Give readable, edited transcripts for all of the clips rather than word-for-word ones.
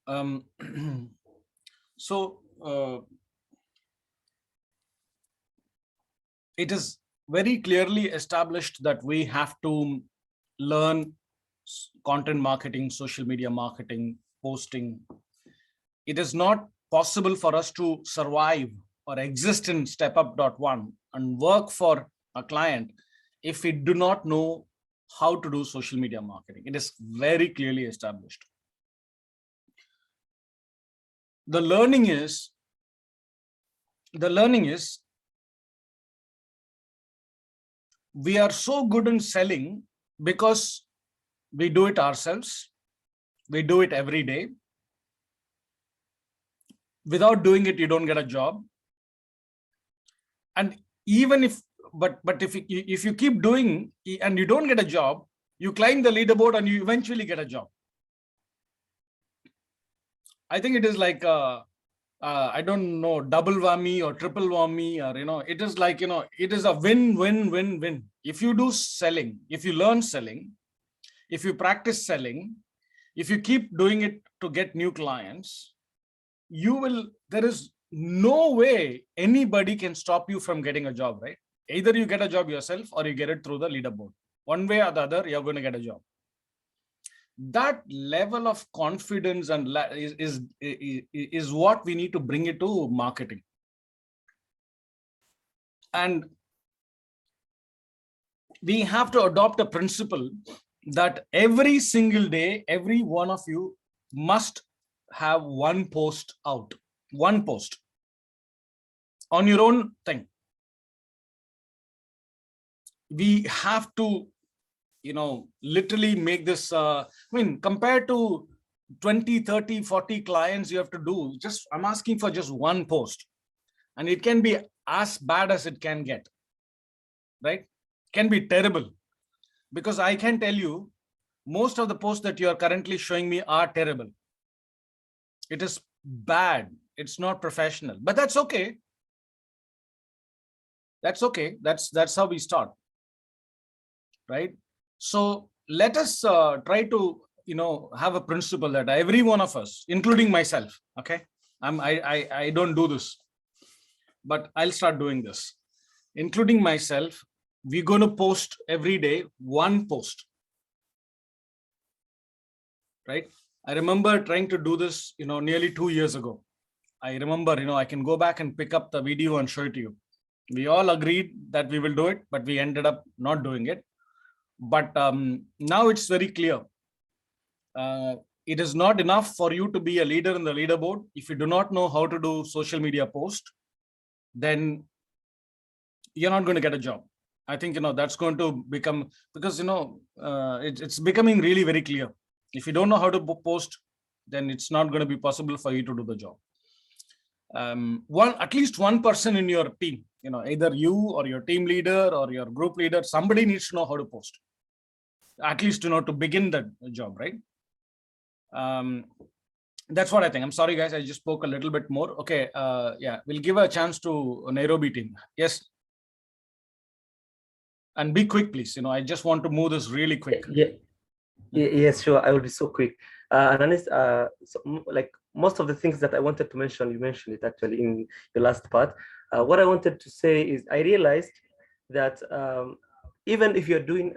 Um, so it is very clearly established that we have to learn content marketing, social media marketing, posting. It is not possible for us to survive or exist in StepUp.1 and work for a client if we do not know how to do social media marketing. It is very clearly established. The learning is we are so good in selling because we do it ourselves. We do it every day. Without doing it, you don't get a job. And even if, but if you keep doing and you don't get a job, you climb the leaderboard and you eventually get a job. I think it is like I don't know, double whammy or triple whammy, or it is like it is a win. If you do selling, if you learn selling, if you practice selling, if you keep doing it to get new clients, there is no way anybody can stop you from getting a job, right? Either you get a job yourself or you get it through the leaderboard. One way or the other, you're going to get a job. That level of confidence and is what we need to bring it to marketing. And we have to adopt a principle that every single day, every one of you must have one post out, one post on your own thing. We have to literally make this compared to 20, 30, 40 clients you have to do, I'm asking for just one post, and it can be as bad as it can get, right? Can be terrible, because I can tell you most of the posts that you are currently showing me are terrible. It is bad. It's not professional, but that's okay. That's okay. That's how we start, right? So let us try to have a principle that every one of us, including myself, okay, I don't do this, but I'll start doing this, including myself. We're going to post every day one post, right? I remember trying to do this nearly 2 years ago. I remember I can go back and pick up the video and show it to you. We all agreed that we will do it, but we ended up not doing it. But now it's very clear. It is not enough for you to be a leader in the leaderboard. If you do not know how to do social media post, then you're not going to get a job. I think that's going to become, because it's becoming really very clear. If you don't know how to post, then it's not going to be possible for you to do the job. At least one person in your team, either you or your team leader or your group leader, somebody needs to know how to post, at least to begin the job, right? That's what I think. I'm sorry guys, I just spoke a little bit more. Okay, yeah, we'll give a chance to Nairobi team. Yes, and be quick please. I just want to move this really quick. Yes, sure, I will be so quick. Ananis, so, like most of the things that I wanted to mention, you mentioned it actually in the last part. What I wanted to say is I realized that even if you're doing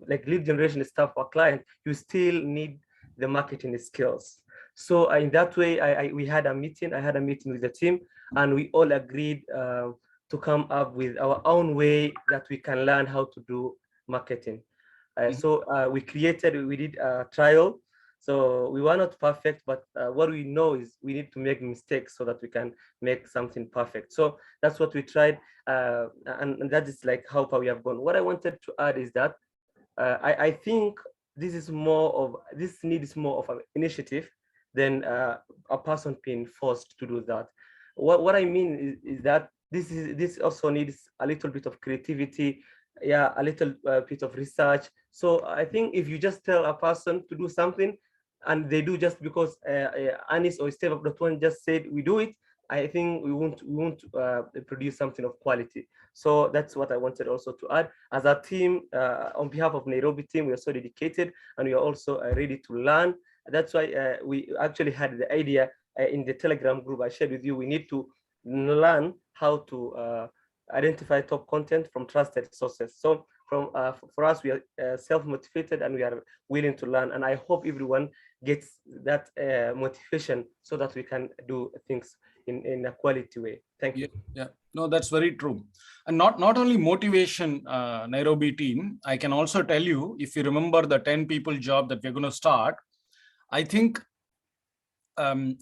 like lead generation stuff for a client, you still need the marketing skills. So in that way, we had a meeting. I had a meeting with the team, and we all agreed to come up with our own way that we can learn how to do marketing. So we did a trial. So we were not perfect, but what we know is we need to make mistakes so that we can make something perfect. So that's what we tried, and that is like how far we have gone. What I wanted to add is that I think this needs more of an initiative than a person being forced to do that. What I mean is that this also needs a little bit of creativity, yeah, a little bit of research. So I think if you just tell a person to do something and they do just because Anis or StepUp.1 just said we do it, I think we won't produce something of quality. So that's what I wanted also to add. As a team, on behalf of Nairobi team, we are so dedicated, and we are also ready to learn. That's why we actually had the idea in the Telegram group I shared with you. We need to learn how to identify top content from trusted sources. So for us, we are self-motivated and we are willing to learn. And I hope everyone gets that motivation so that we can do things in a quality way. Thank you. Yeah, no, that's very true. And not only motivation, Nairobi team, I can also tell you, if you remember the 10 people job that we're going to start, I think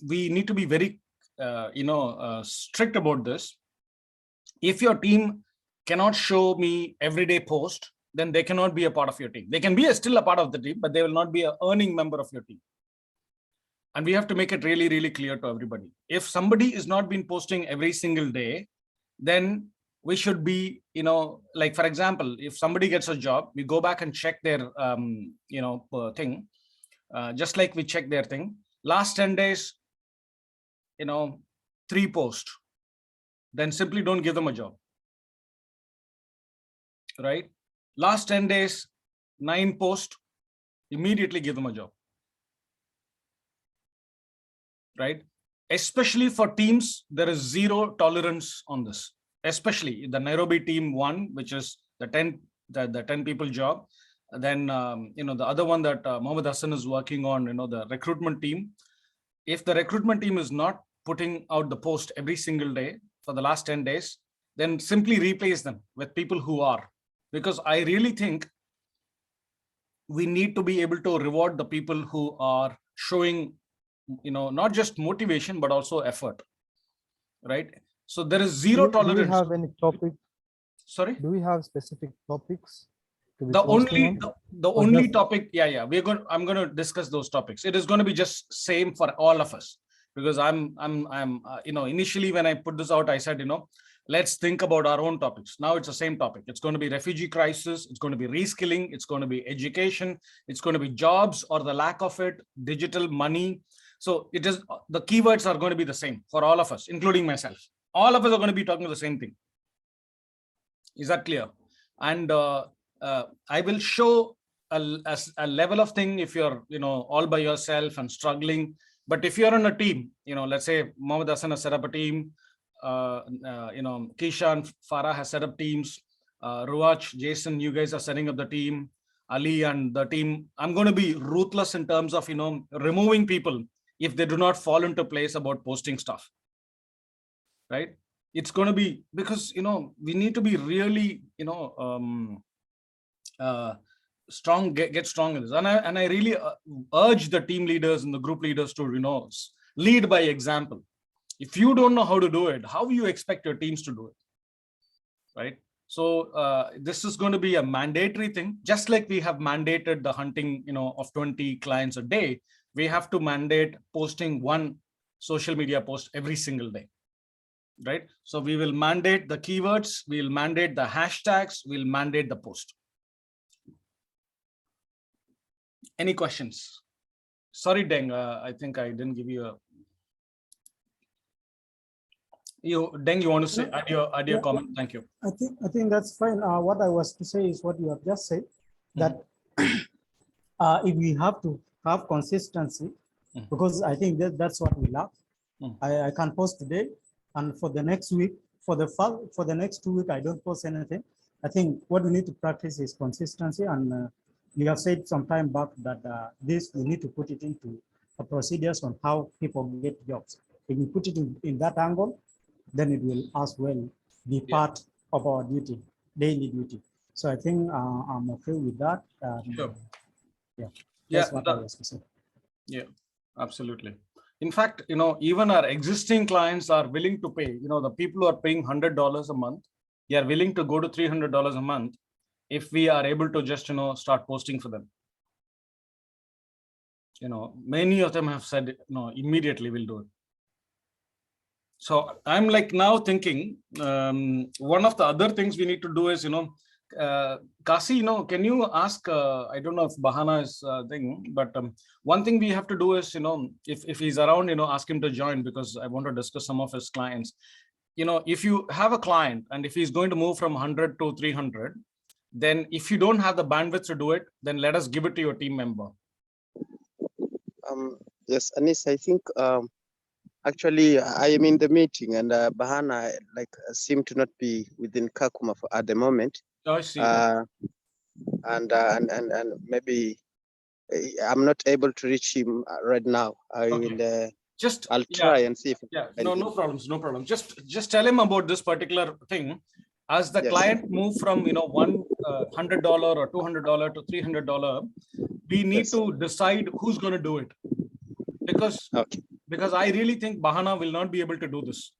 we need to be very, strict about this. If your team cannot show me everyday post, then they cannot be a part of your team. They can be still a part of the team, but they will not be an earning member of your team. And we have to make it really, really clear to everybody. If somebody is not been posting every single day, then we should be, like, for example, if somebody gets a job, we go back and check their, thing, just like we check their thing. Last 10 days, 3 posts, then simply don't give them a job, right? Last 10 days, 9 posts, immediately give them a job, right? Especially for teams, there is zero tolerance on this, especially the Nairobi team 1, which is the 10 people job. Then, the other one that Mohamed Hassan is working on, the recruitment team. If the recruitment team is not putting out the post every single day for the last 10 days, then simply replace them with people who are, because I really think we need to be able to reward the people who are showing, not just motivation, but also effort, right? So there is zero tolerance. Do we have any topic? Sorry? Do we have specific topics? The only topic, I'm going to discuss those topics. It is going to be just same for all of us, because I'm initially when I put this out, I said, let's think about our own topics. Now it's the same topic. It's going to be refugee crisis. It's going to be reskilling. It's going to be education. It's going to be jobs or the lack of it, digital money. So it is, the keywords are going to be the same for all of us, including myself. All of us are going to be talking the same thing. Is that clear? And I will show a level of thing if you're, all by yourself and struggling. But if you're on a team, let's say Mohamed Hassan has set up a team, Keisha and Farah has set up teams, Ruach, Jason, you guys are setting up the team, Ali and the team. I'm going to be ruthless in terms of, removing people if they do not fall into place about posting stuff, right? It's going to be, because, we need to be really, strong, get strong in this. And I really urge the team leaders and the group leaders to, lead by example. If you don't know how to do it, how do you expect your teams to do it, right? So this is going to be a mandatory thing, just like we have mandated the hunting, of 20 clients a day. We have to mandate posting 1 social media post every single day, right? So we will mandate the keywords, we'll mandate the hashtags, we'll mandate the post. Any questions? Sorry, Deng, I think I didn't give you a... Deng, you want to say, add your comment? Thank you. I think that's fine. What I was to say is what you have just said, that if we have to have consistency, because I think that's what we lack. I can post today, and for the next week, for the next 2 weeks, I don't post anything. I think what we need to practice is consistency, and you have said some time back that this we need to put it into procedures on how people get jobs. If we put it in that angle, then it will as well be part of our duty, daily duty. So I think I'm okay with that. Sure. That's what I was to say. Yeah, absolutely. In fact, even our existing clients are willing to pay, the people who are paying $100 a month, they are willing to go to $300 a month if we are able to just, start posting for them. Many of them have said, immediately we'll do it. So I'm like now thinking, one of the other things we need to do is, Kasi, can you ask, I don't know if Bahana is thing, but one thing we have to do is, if he's around, ask him to join, because I want to discuss some of his clients. If you have a client and if he's going to move from 100 to 300, then if you don't have the bandwidth to do it, then let us give it to your team member. Yes, Anis, I think actually I am in the meeting, and Bahana seem to not be within Kakuma at the moment. Oh, I see. Okay. And maybe I'm not able to reach him right now. I'll try and see if I can find him. No problems, no problem. Just tell him about this particular thing. As the Yes. client move from $100 or $200 to $300, we need Yes. to decide who's going to do it, because I really think Bahana will not be able to do this.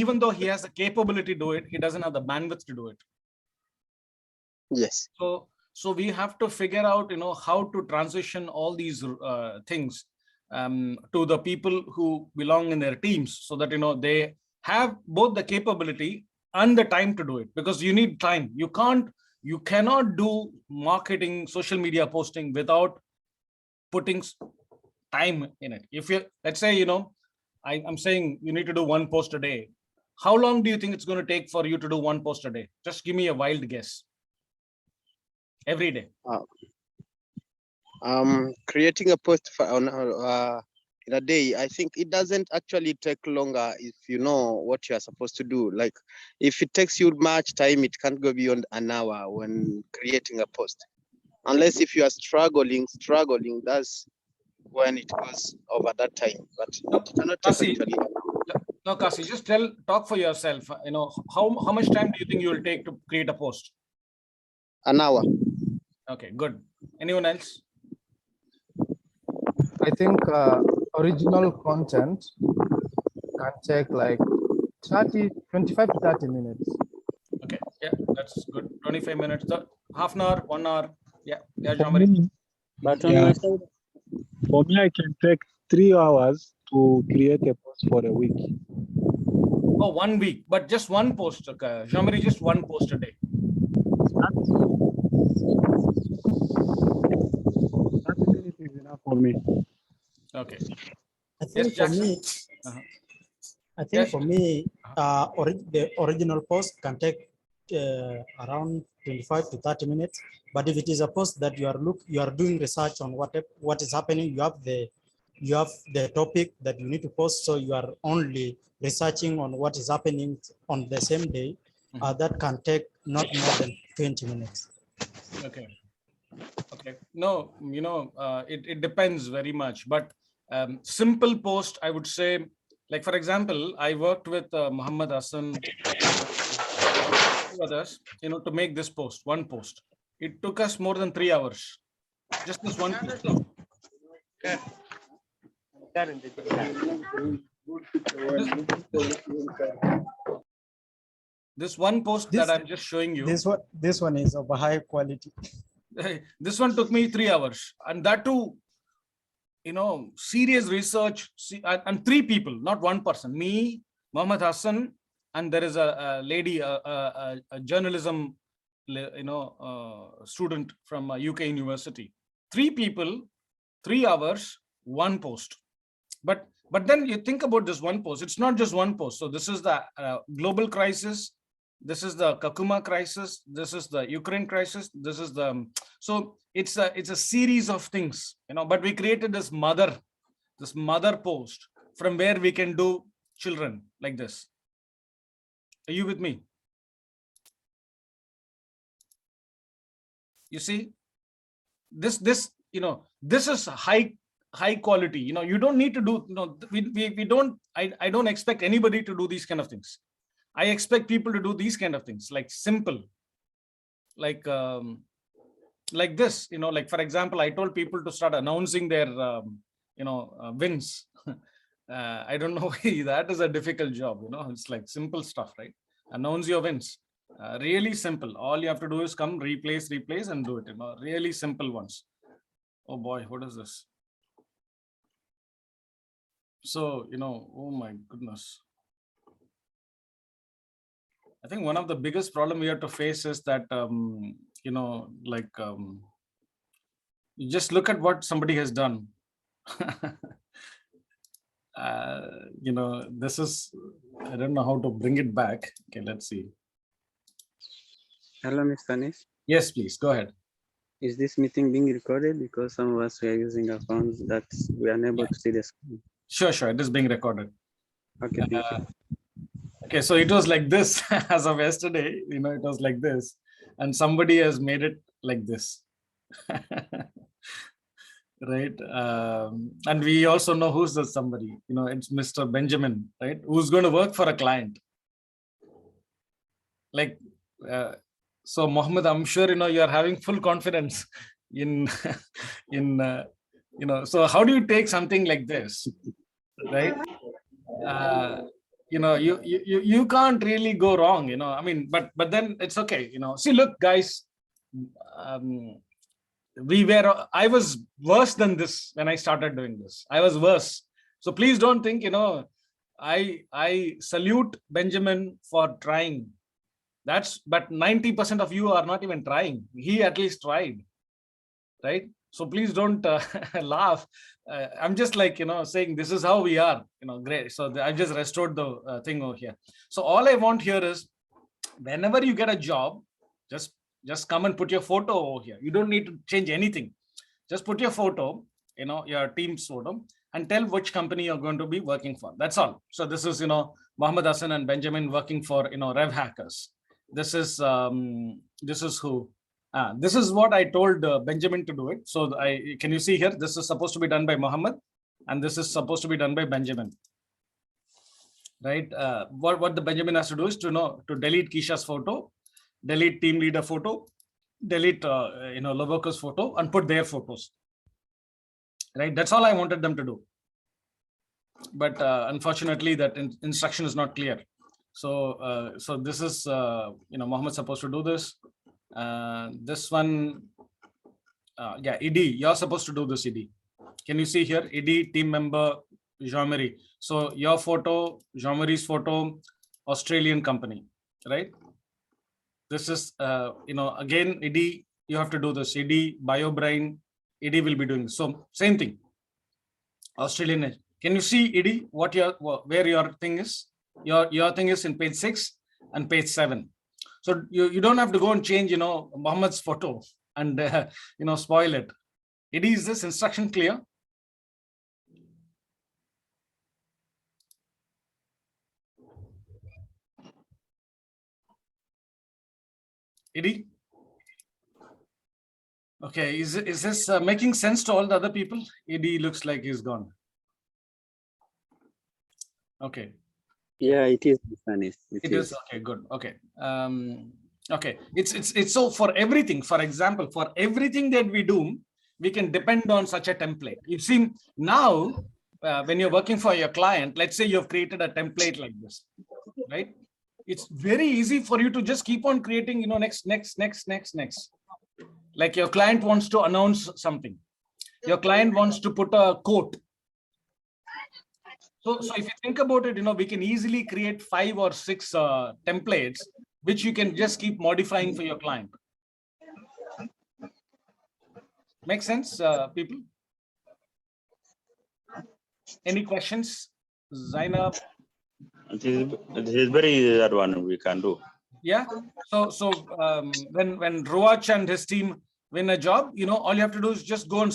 Even though he has the capability to do it, he doesn't have the bandwidth to do it. Yes. So we have to figure out, how to transition all these things to the people who belong in their teams, so that, they have both the capability and the time to do it, because you need time. You cannot do marketing, social media posting without putting time in it. If you, let's say, I'm saying you need to do one post a day. How long do you think it's going to take for you to do one post a day? Just give me a wild guess. Every day. Creating a post in a day, I think it doesn't actually take longer if you know what you are supposed to do. Like, if it takes you much time, it can't go beyond an hour when creating a post. Unless if you are struggling, that's when it goes over that time. But it cannot take Kasi, actually. no, Kasi, just talk for yourself. How much time do you think you will take to create a post? An hour. Okay, good. Anyone else? I think original content can take like 25 to 30 minutes. Okay, yeah, that's good. 25 minutes, half an hour, 1 hour. Yeah, For me, But on my side, for me, I can take 3 hours to create a post for a week. Oh, 1 week, but just one post. Okay. Jean-Marie, just one post a day. 30 minutes is enough for me. Okay. I think for me, the original post can take around 25 to 30 minutes. But if it is a post that you are doing research on what is happening, you have the topic that you need to post, so you are only researching on what is happening on the same day. That can take not more than 20 minutes. Okay. No, it depends very much, but simple post, I would say, like, for example, I worked with Mohamed Hassan, others, to make this post, one post. It took us more than 3 hours. Just this one post. This one post that I'm just showing you. This one is of a high quality. This one took me 3 hours, and that too, serious research, and 3 people, not one person. Me, Mohamed Hassan, and there is a lady, a journalism, student from UK university. 3 people, 3 hours, one post. But then you think about this one post. It's not just one post. So this is the global crisis. This is the Kakuma crisis. This is the Ukraine crisis. This is the, so it's a series of things, but we created this mother post from where we can do children like this. Are you with me? You see, this is high quality. You don't need to do, we don't, I don't expect anybody to do these kind of things. I expect people to do these kind of things, like simple, like this, like, for example, I told people to start announcing their, wins. I don't know why that is a difficult job. It's like simple stuff, right? Announce your wins. Really simple. All you have to do is come, replace, and do it. Really simple ones. Oh boy, what is this? So, oh my goodness. I think one of the biggest problem we have to face is that, you just look at what somebody has done. This is, I don't know how to bring it back. Okay, let's see. hello, Mr. Nis. Yes, please, go ahead. Is this meeting being recorded? Because some of us were using our phones that we are unable to see the screen. Sure. It is being recorded. Okay, thank you. Okay, so it was like this as of yesterday, it was like this, and somebody has made it like this. Right. And we also know who's the somebody, it's Mr. Benjamin, right? Who's going to work for a client. Like, so Mohammed, I'm sure, you're having full confidence in, so how do you take something like this, right? You can't really go wrong, I mean, but then it's okay, see, look, guys, I was worse than this when I started doing this. I was worse. So please don't think, I salute Benjamin for trying. But 90% of you are not even trying. He at least tried, right? So please don't laugh. I'm just like, saying this is how we are, great. So I just restored the thing over here. So all I want here is whenever you get a job, just come and put your photo over here. You don't need to change anything. Just put your photo, your team's photo, and tell which company you're going to be working for. That's all. So this is, Mohamed Hassan and Benjamin working for, Rev Hackers. This is who. This is what I told Benjamin to do it. So can you see here? This is supposed to be done by Mohammed, and this is supposed to be done by Benjamin. Right? What the Benjamin has to do is to delete Keisha's photo, delete team leader photo, delete Loboko's photo, and put their photos. Right? That's all I wanted them to do. But unfortunately, that instruction is not clear. So this is Mohammed supposed to do this. This one, yeah, ED, you're supposed to do this, ED. Can you see here? ED, team member, Jean-Marie. So your photo, Jean-Marie's photo, Australian company, right? This is, again, ED, you have to do this. ED, BioBrain, ED will be doing this. So same thing, Australian. Can you see, ED, where your thing is? Your thing is in page 6 and page 7. So you don't have to go and change, Mohammed's photo and, spoil it. Is this instruction clear? Idi? Okay, is this making sense to all the other people? Idi looks like he's gone. Okay. Yeah, it is. It is okay. Good. Okay. Okay. It's so for everything. For example, for everything that we do, we can depend on such a template. You see now, when you're working for your client, let's say you've created a template like this, right? It's very easy for you to just keep on creating, next. Like your client wants to announce something. Your client wants to put a quote. So if you think about it, we can easily create 5 or 6 templates, which you can just keep modifying for your client. Make sense, people? Any questions? Zainab? It is very easy, that one we can do. Yeah. So when Roach and his team win a job, all you have to do is just go and,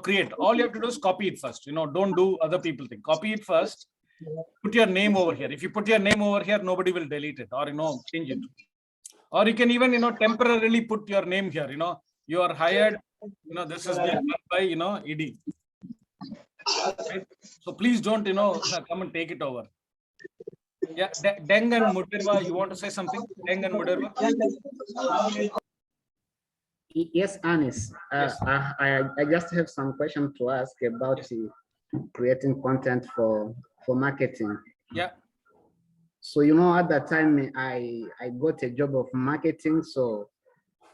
create. All you have to do is copy it first. Don't do other people thing. Copy it first. Put your name over here. If you put your name over here, nobody will delete it or, change it. Or you can even, temporarily put your name here. You are hired. This is done by, ED. Right? So please don't, come and take it over. Yeah, Deng and Mudirva, you want to say something? Deng and Mudirva? Yes, Anis. Yes. I just have some question to ask about creating content for marketing. Yeah. So, at that time, I got a job of marketing. So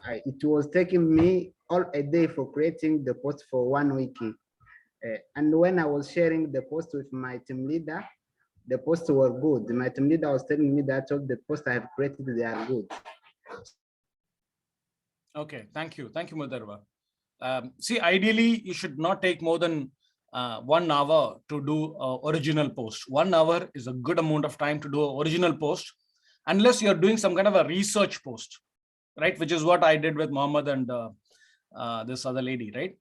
it was taking me all a day for creating the post for 1 week. And when I was sharing the post with my team leader, the posts were good. My team leader was telling me that all the posts I have created, they are good. Okay, thank you. Thank you, Mudarva. See, ideally, you should not take more than 1 hour to do an original post. 1 hour is a good amount of time to do an original post, unless you're doing some kind of a research post, right? Which is what I did with Mohammed and this other lady, right?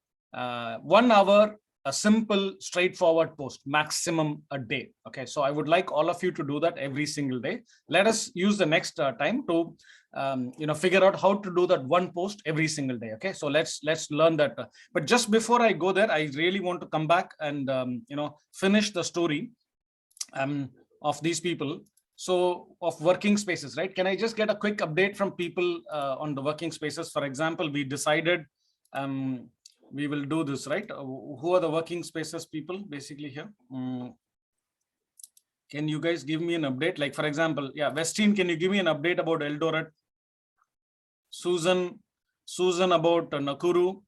1 hour, a simple, straightforward post, maximum a day. Okay, so I would like all of you to do that every single day. Let us use the next time to figure out how to do that one post every single day. Okay, so let's learn that. But just before I go there, I really want to come back and finish the story of these people. So of working spaces, right? Can I just get a quick update from people on the working spaces? For example, we decided we will do this, right? Who are the working spaces people basically here? Can you guys give me an update? Like, for example, yeah, Westin, can you give me an update about Eldoret? Susan about Nakuru,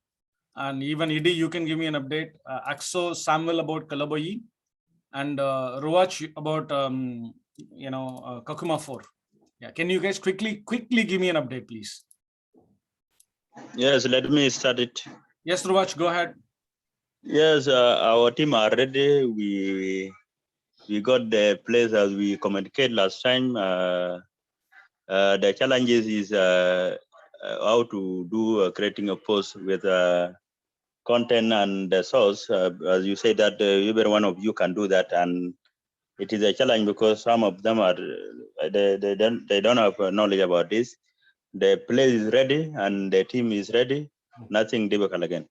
and even Idi, you can give me an update. Axo, Samuel about Kalaboyi, and Ruach about Kakuma 4. Yeah, can you guys quickly give me an update, please? Yes, let me start it. Yes, Ruach, go ahead. Yes, our team are ready. We got the place as we communicated last time. The challenges is how to do creating a post with content and the source. As you say that every one of you can do that, and it is a challenge because some of them are they don't have knowledge about this. The place is ready and the team is ready. Nothing difficult again.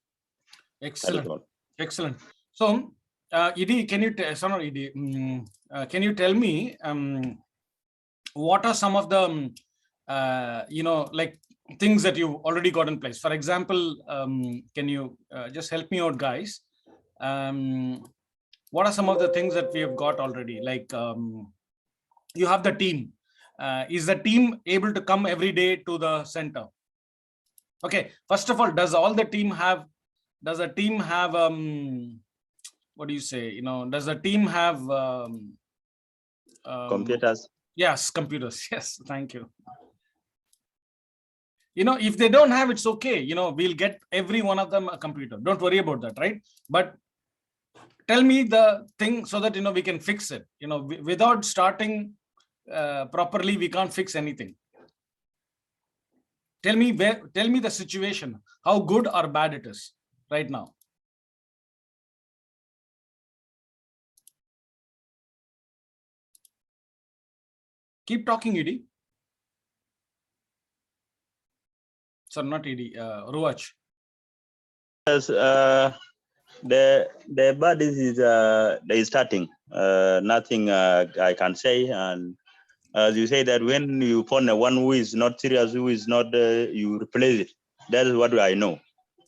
Excellent. Excellent. So, Idi, can you can you tell me what are some of the like things that you've already got in place? For example, can you just help me out, guys? What are some of the things that we have got already? Like you have the team. Is the team able to come every day to the center? Okay. First of all, does the team have what do you say? Does the team have computers? Yes, computers. Yes, thank you. If they don't have, it's okay. We'll get every one of them a computer. Don't worry about that, right? But tell me the thing so that we can fix it. Without starting properly, we can't fix anything. Tell me the situation, how good or bad it is right now. Keep talking, Idi. Sir, not Idi, Ruach. Yes, the bad is they starting. Nothing I can say, and as you say that when you find one who is not serious, who is not, you replace it. That is what I know.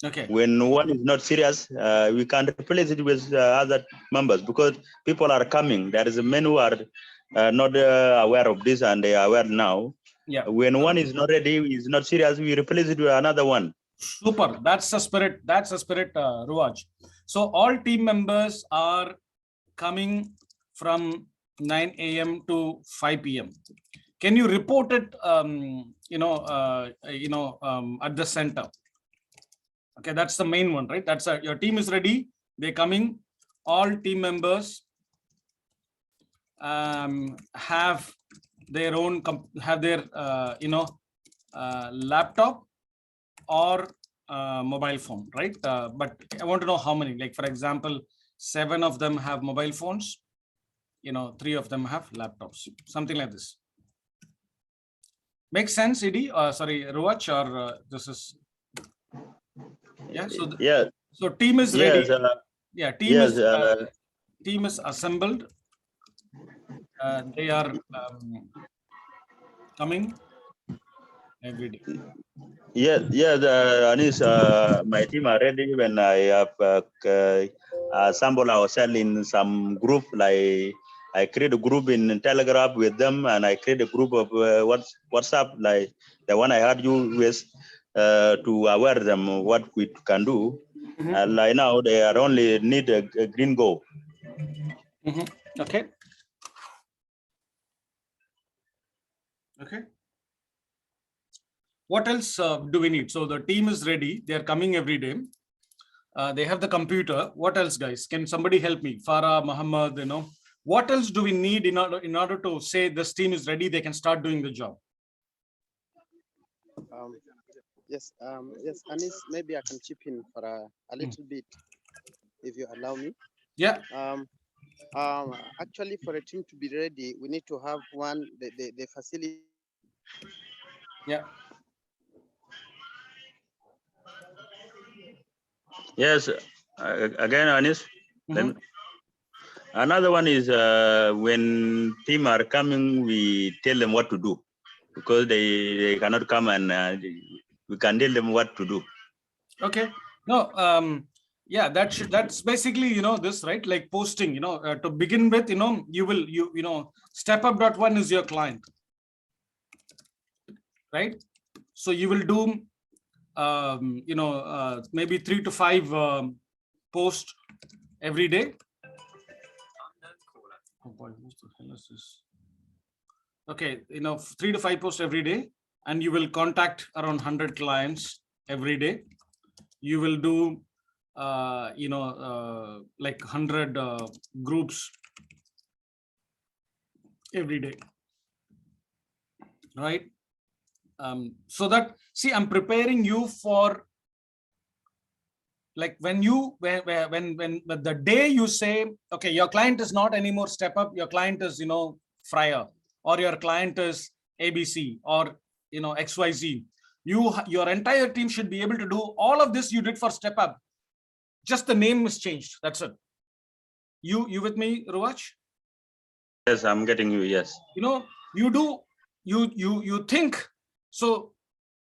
Okay. When one is not serious, we can replace it with other members because people are coming. There is men who are not aware of this and they are aware now. Yeah. When one is not ready, is not serious, we replace it with another one. Super. That's the spirit. That's the spirit, Ruaj. So all team members are coming from 9 a.m. to 5 p.m. Can you report it, at the center? Okay, that's the main one, right? That's your team is ready. They're coming. All team members have their own laptop or mobile phone, right? But I want to know how many. Like, for example, 7 of them have mobile phones. 3 of them have laptops. Something like this. Makes sense, Idi? Sorry, Ruach, or this is. Yeah. So yeah. So team is ready. Yes, team is assembled. They are coming every day. Anis, my team are ready. When I have assembled ourselves in some group, like I create a group in Telegram with them, and I create a group of WhatsApp, like the one I had you with, to aware them what we can do. And like now, they are only need a green go. Okay. Okay. What else do we need? So the team is ready. They are coming every day. They have the computer. What else, guys? Can somebody help me? Farah, Muhammad, what else do we need in order to say this team is ready? They can start doing the job. Yes, yes, Anis, maybe I can chip in for a little bit, if you allow me. Yeah. Actually, for a team to be ready, we need to have the facility. Yeah. Yes, again, Anis. Mhm. Another one is when team are coming, we tell them what to do because they cannot come and we can tell them what to do. Okay. No. Yeah. That's basically this, right? Like posting. To begin with, StepUp.1 is your client, right? So you will do maybe 3 to 5 posts every day. Oh boy, what the hell is this? Okay, 3 to 5 posts every day, and you will contact around 100 clients every day. You will do like 100 groups every day, right? So that, see, I'm preparing you for, like, when the day you say, okay, your client is not anymore StepUp, your client is Fryer, or your client is ABC, or XYZ, your entire team should be able to do all of this you did for StepUp, just the name is changed. That's it. You with me, Ruach? Yes, I'm getting you. Yes. You think, so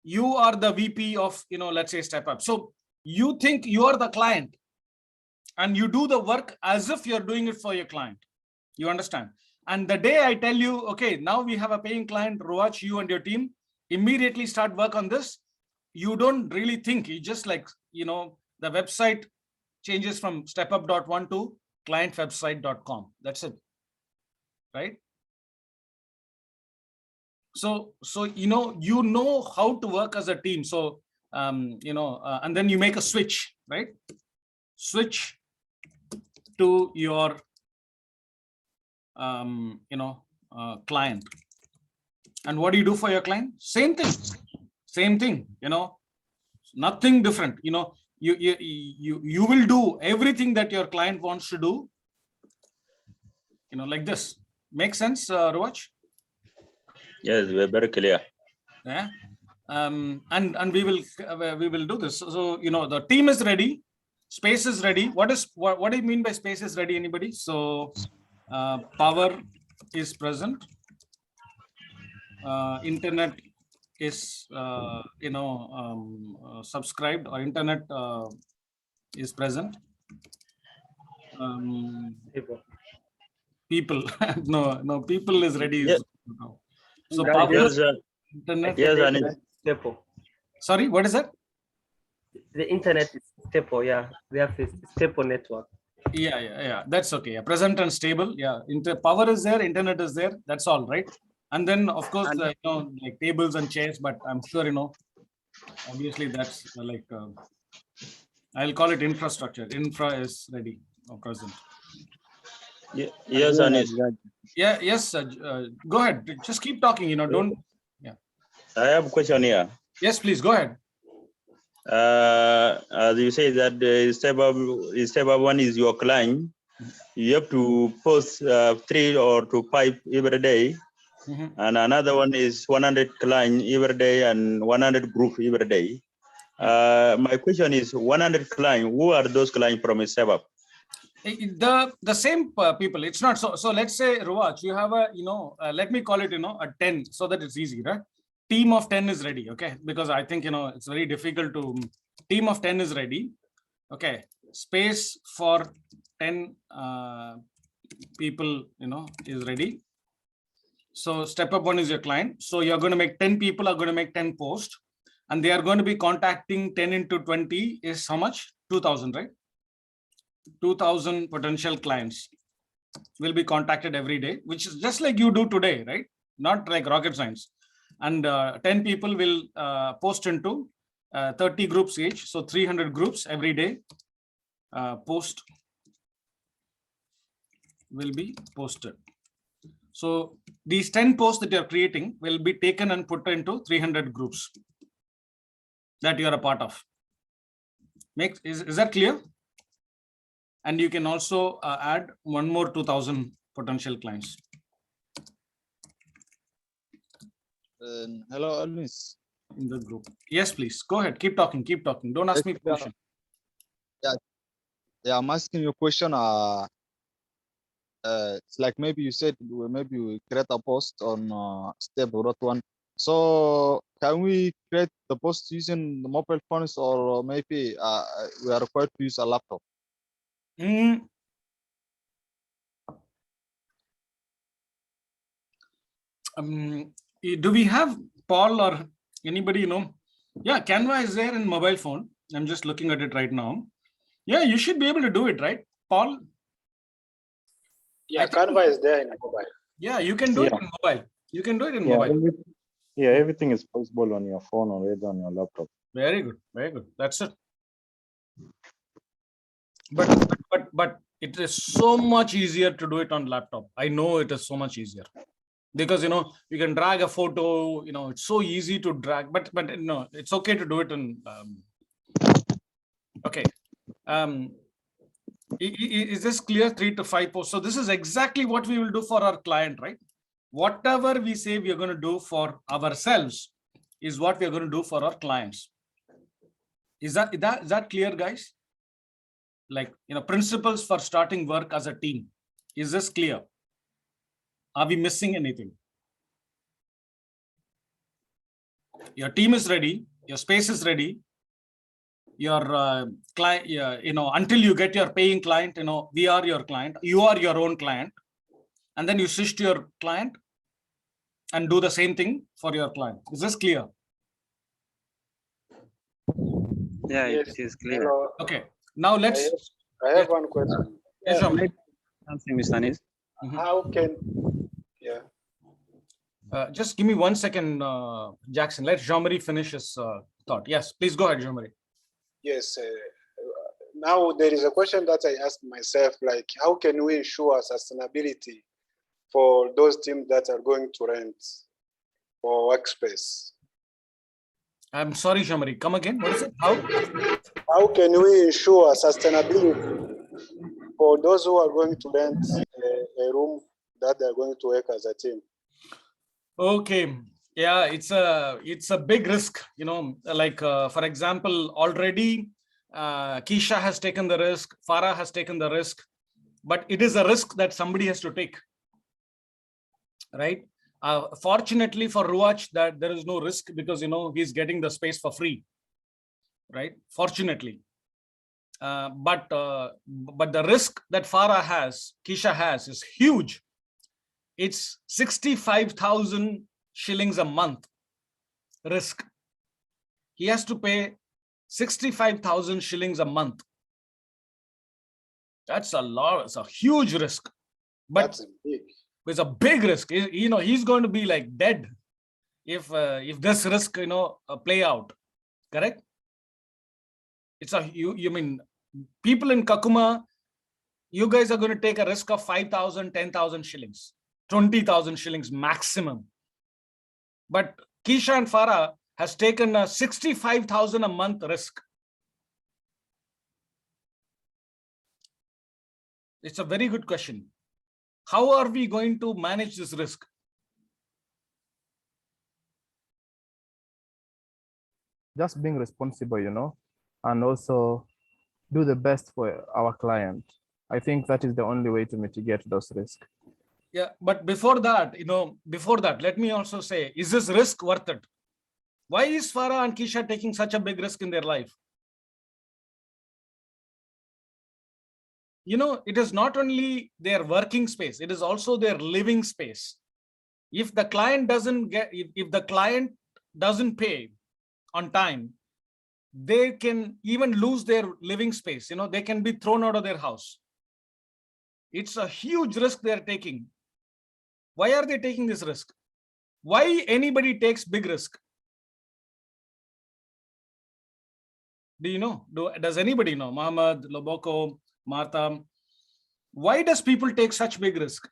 you are the VP of let's say StepUp, so you think you are the client and you do the work as if you're doing it for your client. You understand? And the day I tell you, okay, now we have a paying client, Ruach, you and your team immediately start work on this, you don't really think, you just like, the website changes from StepUp.1 to clientwebsite.com. That's it, right? So how to work as a team. So and then you make a switch, right? Switch to your client. And what do you do for your client? Same thing, nothing different. You will do everything that your client wants to do, like this. Make sense, Ruach? Yes, we're very clear. Yeah. And we will do this. So the team is ready, space is ready. What do you mean by space is ready? Anybody? So power is present, internet is subscribed, or internet is present. People no people is ready. Yeah. So Guys, power, Yes, internet. yes, Stable. Sorry, what is that? The internet is stable. Yeah, we have a stable network. Yeah. That's okay. Yeah. Present and stable. Yeah. Power is there, internet is there. That's all, right? And then, of course, like tables and chairs. But I'm sure obviously that's like I'll call it infrastructure. Infra is ready or present. yes, Anis. Yeah. Yes. Go ahead. Just keep talking. Don't. Yeah. I have a question here. Yes, please go ahead. As you say that StepUp one is your client, you have to post 3 or to 5 every day, and another one is 100 client every day and 100 group every day. My question is 100 client. Who are those clients from StepUp? The same people. It's not so let's say, Ruach, you have a let me call it a 10 so that it's easy, right? Team of 10 is ready. Okay, because I think it's very difficult to team of 10 is ready. Okay, space for 10 people is ready. So StepUp one is your client, so you're going to make 10 people are going to make 10 posts, and they are going to be contacting 10 into 20 is how much? 2,000, right? 2,000 potential clients will be contacted every day, which is just like you do today, right? Not like rocket science. And 10 people will post into 30 groups each. So 300 groups every day post will be posted. So these 10 posts that you're creating will be taken and put into 300 groups. that you are a part of. Is that clear? And you can also add one more 2,000 potential clients. Hello, Almis. In the group. Yes, please. Go ahead. Keep talking. Keep talking. Don't ask me a question. Yeah, I'm asking you a question. It's like maybe you said maybe we create a post on step one. So can we create the post using the mobile phones, or maybe we are required to use a laptop? Do we have Paul or anybody, Yeah, Canva is there in mobile phone. I'm just looking at it right now. Yeah, you should be able to do it, right, Paul? Yeah, Canva is there in mobile. Yeah, you can do it in mobile. You can do it in mobile. Everything is possible on your phone or on your laptop. Very good. Very good. That's it. But it is so much easier to do it on laptop. I know it is so much easier. Because you can drag a photo, it's so easy to drag, but no, it's okay to do it in okay. Is this clear? 3 to 5 posts. So this is exactly what we will do for our client, right? Whatever we say we are going to do for ourselves is what we are going to do for our clients. Is that clear, guys? Like, principles for starting work as a team. Is this clear? Are we missing anything? Your team is ready. Your space is ready. Your client, until you get your paying client, we are your client. You are your own client. And then you switch to your client and do the same thing for your client. Is this clear? Yeah, Yes. it is clear. Hello. Okay. Now let's. I have one question. Yes, Something, Mr. Anis. How can, just give me 1 second, Jackson. Let Jean-Marie finish his thought. Yes, please go ahead, Jean-Marie. yes, now there is a question that I ask myself, like, how can we ensure sustainability for those teams that are going to rent for workspace? I'm sorry, Jean-Marie. Come again. What is it? How can we ensure sustainability for those who are going to rent a room that they're going to work as a team? Okay. Yeah, it's a big risk, like, for example, already Keisha has taken the risk, Farah has taken the risk, but it is a risk that somebody has to take, right? Fortunately for Ruach, that there is no risk because, he's getting the space for free, right? Fortunately. But the risk that Keisha has is huge. It's 65,000 shillings a month risk. He has to pay 65,000 shillings a month. That's a lot. It's a huge risk. But that's big. It's a big risk. He's going to be like dead if this risk, play out. Correct? It's you mean people in Kakuma, you guys are going to take a risk of 5,000, 10,000 shillings, 20,000 shillings maximum. But Keisha and Farah has taken a 65,000 a month risk. It's a very good question. How are we going to manage this risk? Just being responsible, and also do the best for our client. I think that is the only way to mitigate those risks. Yeah, but before that, let me also say, is this risk worth it? Why is Farah and Keisha taking such a big risk in their life? It is not only their working space, it is also their living space. If the client doesn't pay on time, they can even lose their living space. They can be thrown out of their house. It's a huge risk they're taking. Why are they taking this risk? Why anybody takes big risk? Do you know? Does anybody know? Mohammed, Loboko, Martha, why does people take such big risk?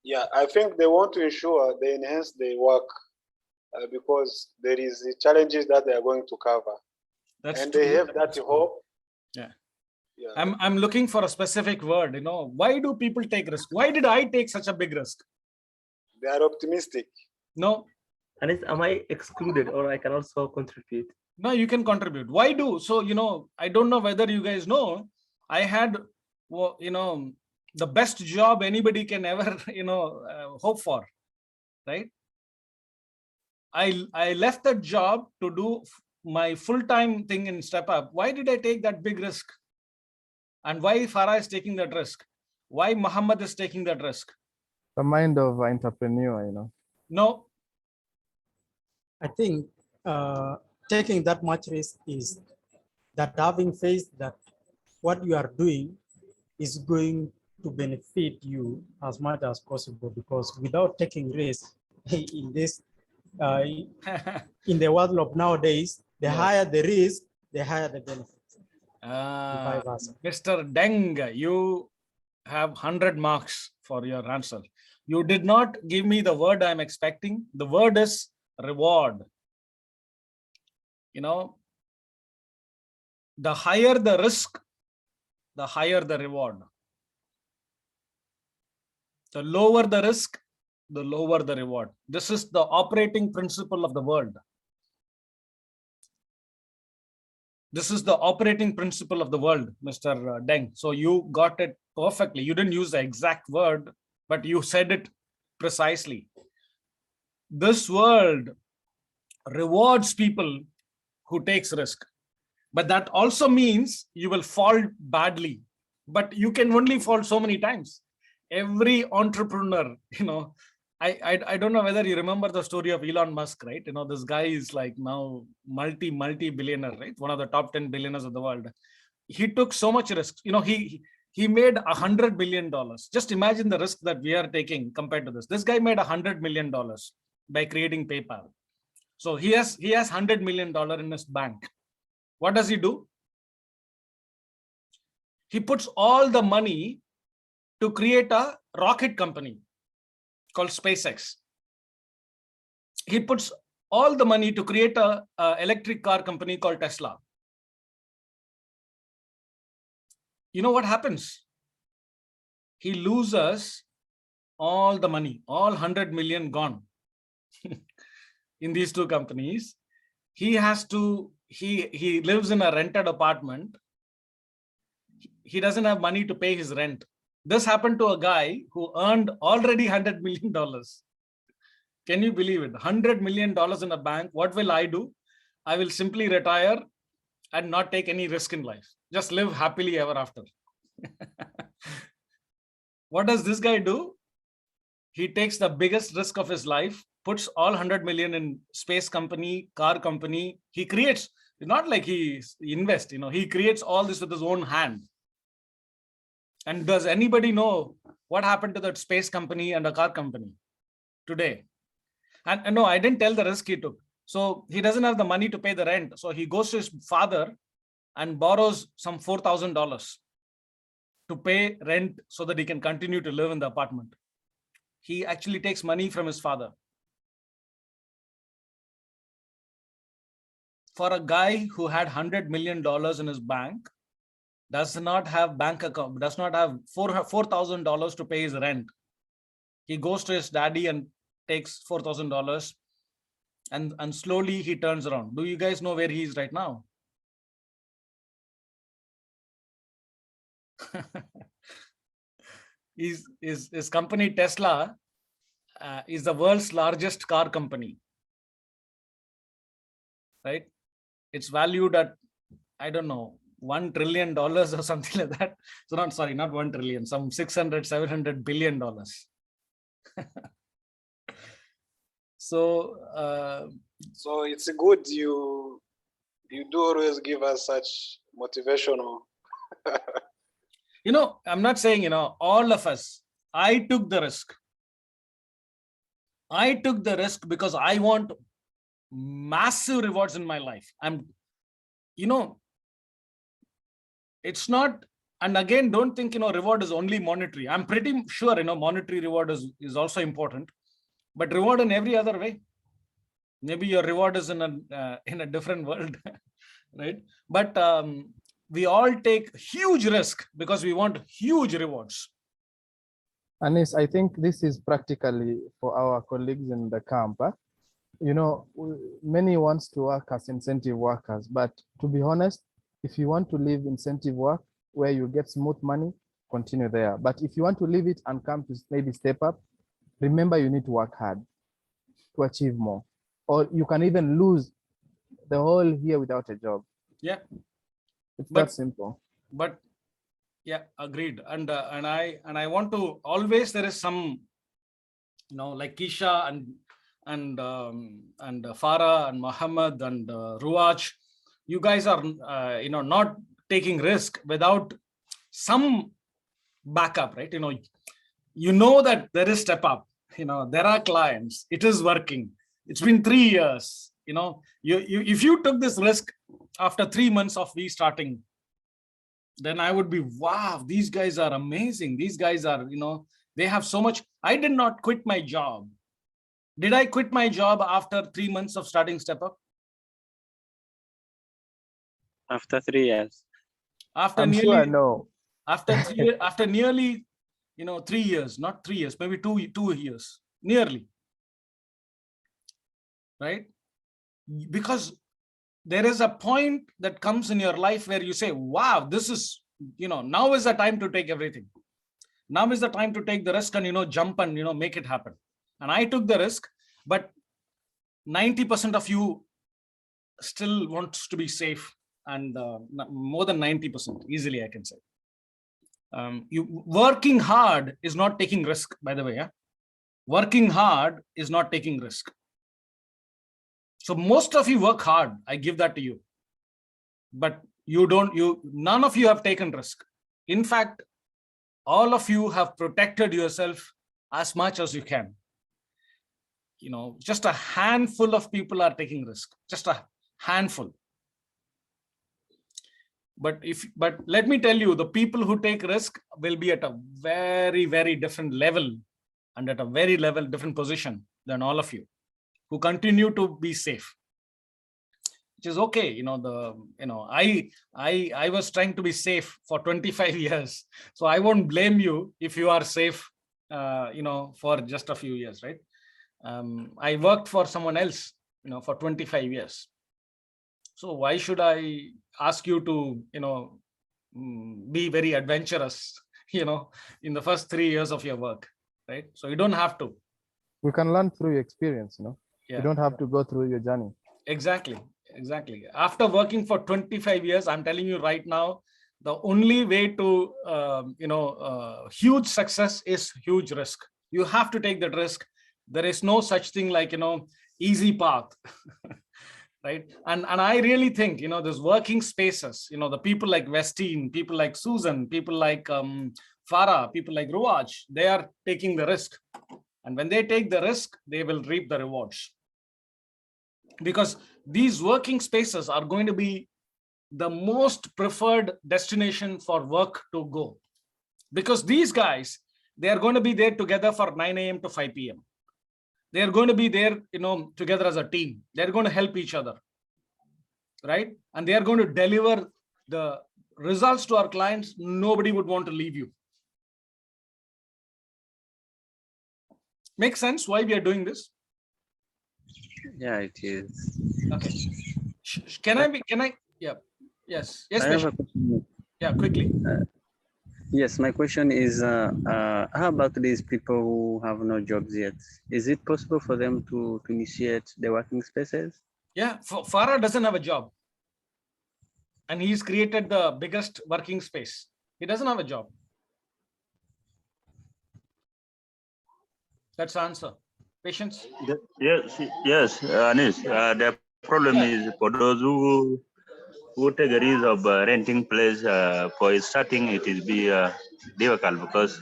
Yeah, I think they want to ensure they enhance their work because there is the challenges that they are going to cover. That's and true. they have that hope. Yeah. Yeah. I'm looking for a specific word, you know. Why do people take risk? Why did I take such a big risk? They are optimistic. No. And am I excluded, or I can also contribute? No, you can contribute. Why do? So, you know, I don't know whether you guys know, I had, you know, the best job anybody can ever, you know, hope for, right? I left that job to do my full-time thing in Step Up. Why did I take that big risk? And why Farah is taking that risk? Why Mohammed is taking that risk? The mind of an entrepreneur, you know. No. I think taking that much risk is that having faith that what you are doing is going to benefit you as much as possible, because without taking risk in this in the world of nowadays, the higher the risk, the higher the benefit. Mr. Deng, you have 100 marks for your answer. You did not give me the word I'm expecting. The word is reward. You know, the higher the risk, the higher the reward. The lower the risk, the lower the reward. This is the operating principle of the world. This is the operating principle of the world, Mr. Deng. So you got it perfectly. You didn't use the exact word, but you said it precisely. This world rewards people who takes risk, but that also means you will fall badly, but you can only fall so many times. Every entrepreneur, you know, I don't know whether you remember the story of Elon Musk, right? You know, this guy is like now multi-billionaire, right? One of the top 10 billionaires of the world. He took so much risk. You know, he made $100 billion. Just imagine the risk that we are taking compared to this. This guy made $100 million by creating PayPal. So he has $100 million in his bank. What does he do? He puts all the money to create a rocket company called SpaceX. He puts all the money to create a electric car company called Tesla. You know what happens? He loses all the money, all 100 million gone in these two companies. He has to, he lives in a rented apartment. He doesn't have money to pay his rent. This happened to a guy who earned already $100 million. Can you believe it? $100 million in a bank. What will I do? I will simply retire and not take any risk in life. Just live happily ever after. What does this guy do? He takes the biggest risk of his life, puts all 100 million in space company, car company. He creates, not like he invests, you know, he creates all this with his own hand. And does anybody know what happened to that space company and a car company today? And no, I didn't tell the risk he took. So he doesn't have the money to pay the rent. So he goes to his father and borrows some $4,000 to pay rent so that he can continue to live in the apartment. He actually takes money from his father. For a guy who had $100 million in his bank, does not have bank account, does not have $4,000 to pay his rent. He goes to his daddy and takes $4,000 and slowly he turns around. Do you guys know where he is right now? His company Tesla is the world's largest car company, right? It's valued at, I don't know, $1 trillion or something like that. So not 1 trillion, some 600-700 billion dollars. So so it's good you do always give us such motivational. You know, I'm not saying, you know, all of us, I took the risk. I took the risk because I want massive rewards in my life. You know, it's not, and again, don't think, you know, reward is only monetary. I'm pretty sure, you know, monetary reward is also important, but reward in every other way. Maybe your reward is in a different world, right? But we all take huge risk because we want huge rewards. Anis, I think this is practically for our colleagues in the camp. You know, many wants to work as incentive workers, but to be honest, if you want to leave incentive work where you get smooth money, continue there. But if you want to leave it and come to maybe step up, remember you need to work hard to achieve more. Or you can even lose the whole year without a job. Yeah. It's that simple. But yeah, agreed. And I want to always, there is some, you know, like Kisha and Farah and Mohammed and Ruach, you guys are you know, not taking risk without some backup, right? You know that there is step up, you know, there are clients, it is working. It's been 3 years, you know, if you took this risk after 3 months of restarting, then I would be, wow, these guys are amazing. These guys are, you know, they have so much. I did not quit my job. Did I quit my job after 3 months of starting Step Up? After 3 years. After I'm nearly, sure I know. After nearly, you know, 3 years, not 3 years, maybe two years, nearly. Right? Because there is a point that comes in your life where you say, wow, this is, you know, now is the time to take everything. Now is the time to take the risk and, you know, jump and, you know, make it happen. And I took the risk, but 90% of you still wants to be safe, and more than 90%, easily I can say. You working hard is not taking risk, by the way. Yeah? Working hard is not taking risk. So most of you work hard, I give that to you. But none of you have taken risk. In fact, all of you have protected yourself as much as you can. You know, just a handful of people are taking risk, just a handful. But let me tell you, the people who take risk will be at a very, very different level and at a very different position than all of you who continue to be safe. Which is okay. You know, I was trying to be safe for 25 years. So I won't blame you if you are safe, you know, for just a few years, right? I worked for someone else, you know, for 25 years. So why should I ask you to, you know, be very adventurous, you know, in the first 3 years of your work, right? So you don't have to. We can learn through your experience, you know. Yeah. You don't have to go through your journey. Exactly. After working for 25 years, I'm telling you right now, the only way to, you know, huge success is huge risk. You have to take that risk. There is no such thing like, you know, easy path. Right. And I really think, you know, there's working spaces, you know, the people like Westin, people like Susan, people like Farah, people like Ruach, they are taking the risk. And when they take the risk, they will reap the rewards. Because these working spaces are going to be the most preferred destination for work to go. Because these guys, they are going to be there together for 9 a.m. to 5 p.m. They are going to be there, you know, together as a team. They're going to help each other, right? And they are going to deliver the results to our clients. Nobody would want to leave you. Makes sense why we are doing this? Yeah, it is. Okay. Yeah. Yes. Yes. I have a question. Yeah, quickly. Yes, my question is, how about these people who have no jobs yet? Is it possible for them to initiate the working spaces? Yeah, Farah doesn't have a job. And he's created the biggest working space. He doesn't have a job. That's the answer. Patience? Yes, Anis. The problem is for those who take a risk of renting place for starting, it is difficult because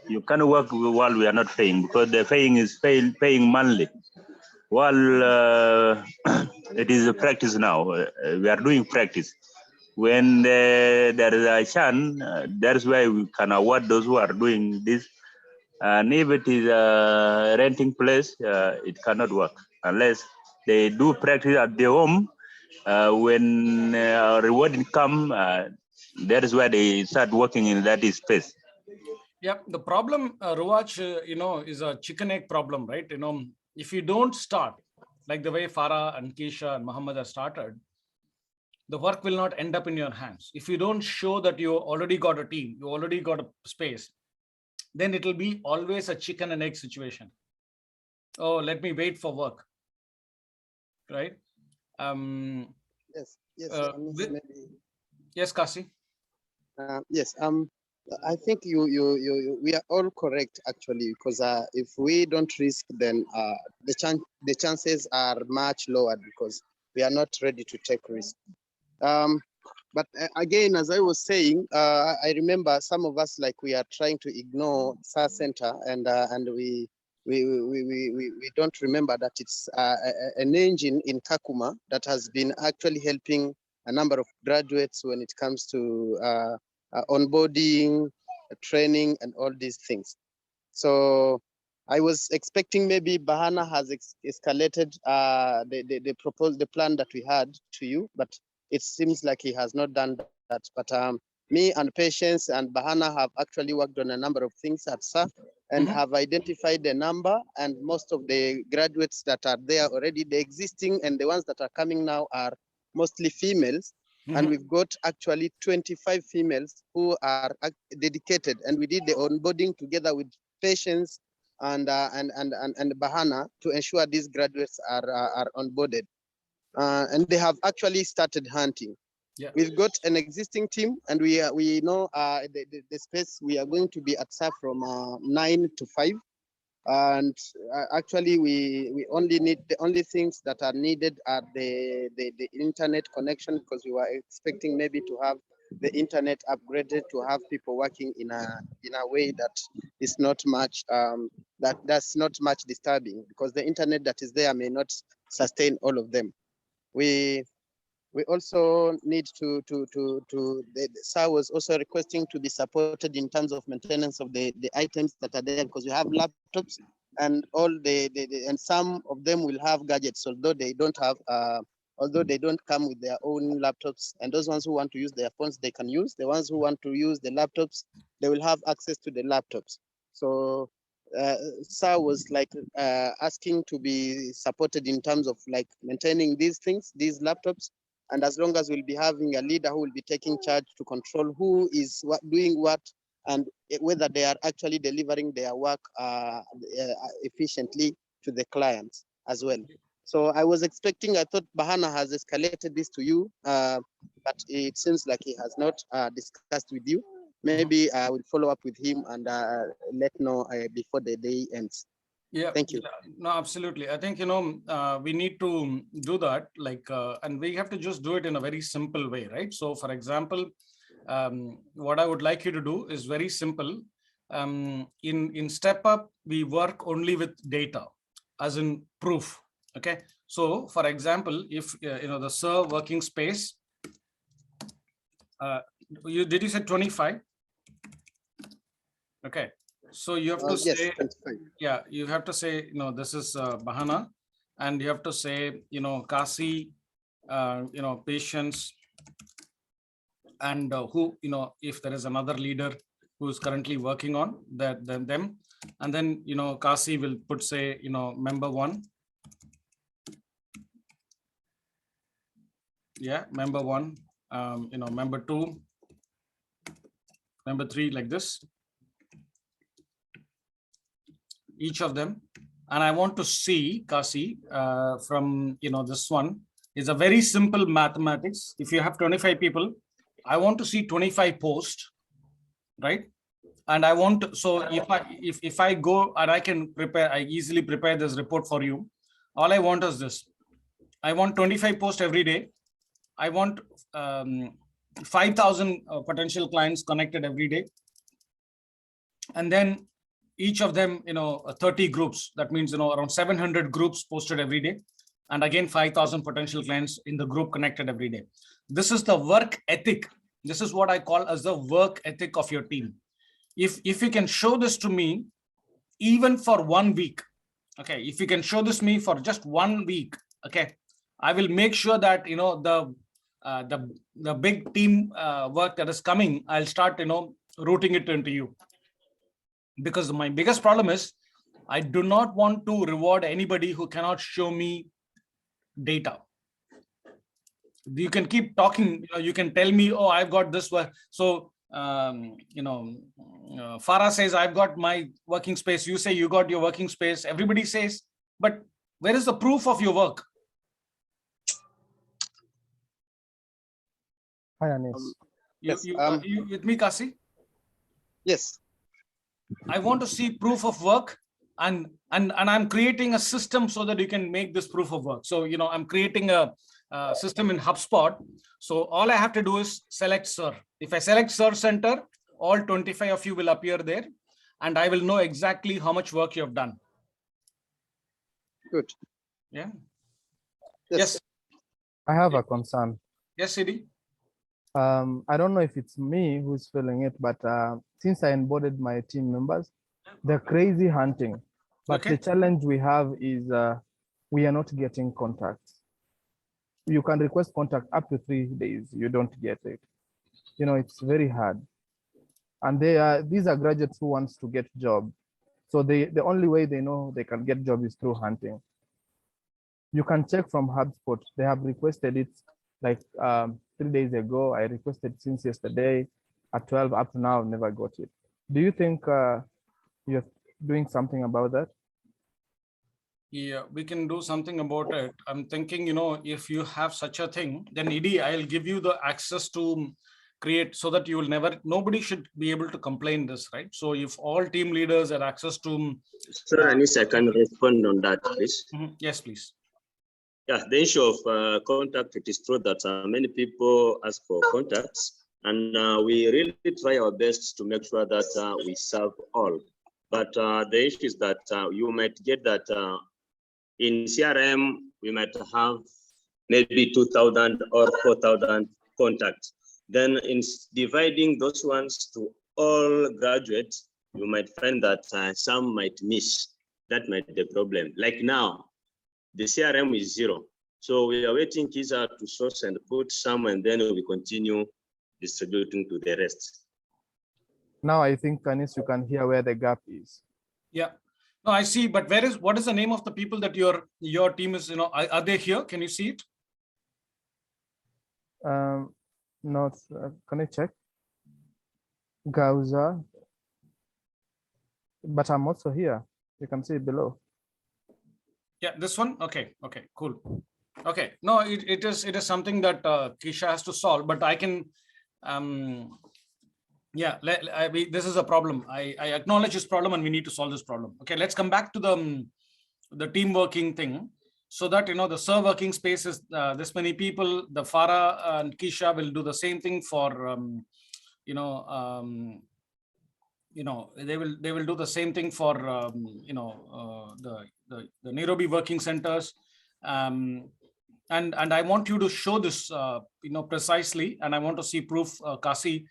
you can't work while we are not paying, because the paying is paying monthly. While it is a practice now, we are doing practice. When there is a chance, that's why we can award those who are doing this. And if it is a renting place, it cannot work unless they do practice at their home. When rewarding come, that is where they start working in that space. Yeah, the problem, Ruwach, is a chicken egg problem, right? If you don't start like the way Farah and Keisha and Mohammed have started, the work will not end up in your hands. If you don't show that you already got a team, you already got a space, then it will be always a chicken and egg situation. Oh, let me wait for work, right? Yes, Maybe. Yes, Kasi. Yes. I think we are all correct actually, because if we don't risk, then the chances are much lower because we are not ready to take risk. But again, as I was saying, I remember some of us, like, we are trying to ignore SAR Center, and we don't remember that it's an engine in Kakuma that has been actually helping a number of graduates when it comes to onboarding, training, and all these things. So I was expecting maybe Bahana has escalated the plan that we had to you, but it seems like he has not done that. But me and Patience and Bahana have actually worked on a number of things at SAF and have identified the number, and most of the graduates that are there already, the existing and the ones that are coming now, are mostly females. And we've got actually 25 females who are dedicated, and we did the onboarding together with Patience and Bahana to ensure these graduates are onboarded. And they have actually started hunting. Yeah. We've got an existing team, and we know the space we are going to be at SAF from 9 to 5. And actually we only need, the only things that are needed are the internet connection, because we were expecting maybe to have the internet upgraded to have people working in a way that is not much that's not much disturbing, because the internet that is there may not sustain all of them. We also need the SAR was also requesting to be supported in terms of maintenance of the items that are there, because we have laptops and all and some of them will have gadgets, although they don't have although they don't come with their own laptops. And those ones who want to use their phones, they can use. The ones who want to use the laptops, they will have access to the laptops. So SAR was like asking to be supported in terms of like maintaining these things, these laptops. And as long as we'll be having a leader who will be taking charge to control who is doing what, and whether they are actually delivering their work efficiently to the clients as well. So I was expecting, I thought Bahana has escalated this to you, but it seems like he has not discussed with you. Maybe I will follow up with him and let know before the day ends. Yeah, thank you. No, absolutely. I think, we need to do that, like, and we have to just do it in a very simple way, right? So for example, what I would like you to do is very simple. In Step Up, we work only with data, as in proof. Okay. So for example, if, the SIR working space, did you say 25? Okay. So you have to say, yes, yeah, you have to say, this is Bahana, and you have to say, Kasi, Patience, and who, if there is another leader who is currently working on that, then them, and then, Kasi will put, say, member 1. Yeah, member 1, member 2, member 3, like this. Each of them. And I want to see, Kasi, from, this one is a very simple mathematics. If you have 25 people, I want to see 25 posts, right? And I want to, so if I go and I can prepare, I easily prepare this report for you. All I want is this. I want 25 posts every day. I want 5,000 potential clients connected every day. And then each of them, 30 groups. That means, around 700 groups posted every day. And again, 5,000 potential clients in the group connected every day. This is the work ethic. This is what I call as the work ethic of your team. If you can show this to me, even for 1 week, okay, if you can show this me for just 1 week, Okay, I will make sure that the big team work that is coming, I'll start routing it into you, because my biggest problem is I do not want to reward anybody who cannot show me data. You can keep talking, you can tell me, oh, I've got this work. So Farah says, I've got my working space. You say you got your working space. Everybody says, but where is the proof of your work? Hi, Anis. You with me, Kasi? Yes. I want to see proof of work, and I'm creating a system so that you can make this proof of work. So, I'm creating a system in HubSpot. So all I have to do is select Sir. If I select Sir Center, all 25 of you will appear there, and I will know exactly how much work you have done. Good. Yeah. Yes. I have a concern. Yes, Sidi. I don't know if it's me who's feeling it, but since I onboarded my team members, they're crazy hunting. But the challenge we have is we are not getting contacts. You can request contact up to 3 days. You don't get it. It's very hard. And these are graduates who wants to get job. So the only way they know they can get job is through hunting. You can check from HubSpot. They have requested it like 3 days ago. I requested since yesterday at 12 up to now, never got it. Do you think you're doing something about that? Yeah, we can do something about it. I'm thinking, if you have such a thing, then Edie, I'll give you the access to create so that you will nobody should be able to complain this, right? So if all team leaders have access to... Sir, Anis, I can respond on that, please. Yes, please. Yeah, the issue of contact, it is true that many people ask for contacts, and we really try our best to make sure that we serve all. But the issue is that you might get that in CRM, we might have maybe 2,000 or 4,000 contacts. Then in dividing those ones to all graduates, you might find that some might miss. That might be the problem. Like now, the CRM is 0. So we are waiting Kisa to source and put some, and then we continue distributing to the rest. Now I think, Anis, you can hear where the gap is. Yeah. No, I see, but what is the name of the people that your team is, are they here? Can you see it? Not, can I check? Gauza. But I'm also here. You can see it below. Yeah, this one. Okay, cool. Okay, no, it is something that Kisha has to solve, but I can, yeah, this is a problem. I acknowledge this problem, and we need to solve this problem. Okay, let's come back to the team working thing, so that the Sir working space is this many people. The Farah and Kisha will do the same thing for they will do the same thing for the Nairobi working centers, and I want you to show this precisely, and I want to see proof, Kasi.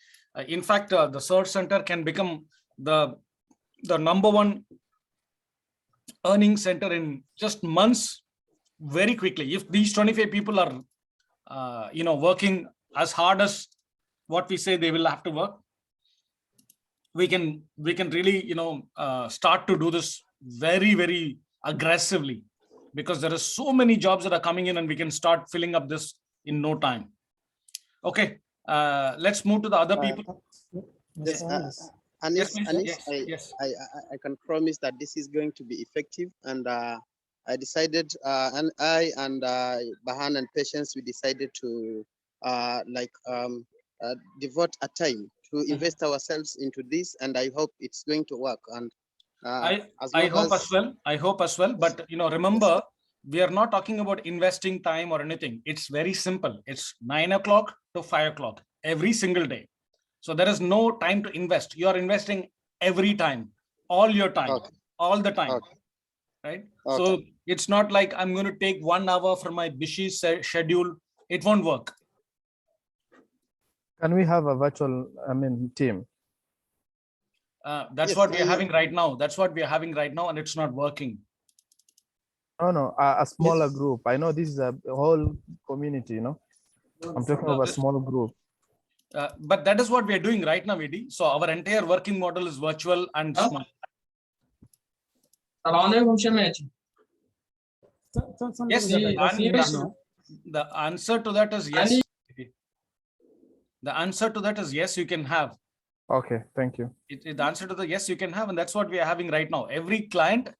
In fact, the Search Center can become the #1 earning center in just months, very quickly. If these 25 people are working as hard as what we say they will have to work, we can really start to do this very, very aggressively, because there are so many jobs that are coming in, and we can start filling up this in no time. Okay, let's move to the other people. Yes, Yes, I can promise that this is going to be effective, and I decided, and I and Bahan and Patience, we decided to devote a time to invest ourselves into this, and I hope it's going to work. And I hope as well. But remember, we are not talking about investing time or anything. It's very simple. It's 9 o'clock to 5 o'clock every single day. So there is no time to invest. You are investing every time, all your time, all the time, right? So it's not like I'm going to take 1 hour from my busy schedule. It won't work. Can we have a virtual, team? That's what we are having right now. That's what we are having right now, and it's not working. No, a smaller group. I know this is a whole community, you know. I'm talking about a small group. But that is what we are doing right now, Vidi. So our entire working model is virtual and small. Yes, the answer to that is yes. The answer to that is yes, you can have. Okay, thank you. The answer to the yes, you can have, and that's what we are having right now. Every client,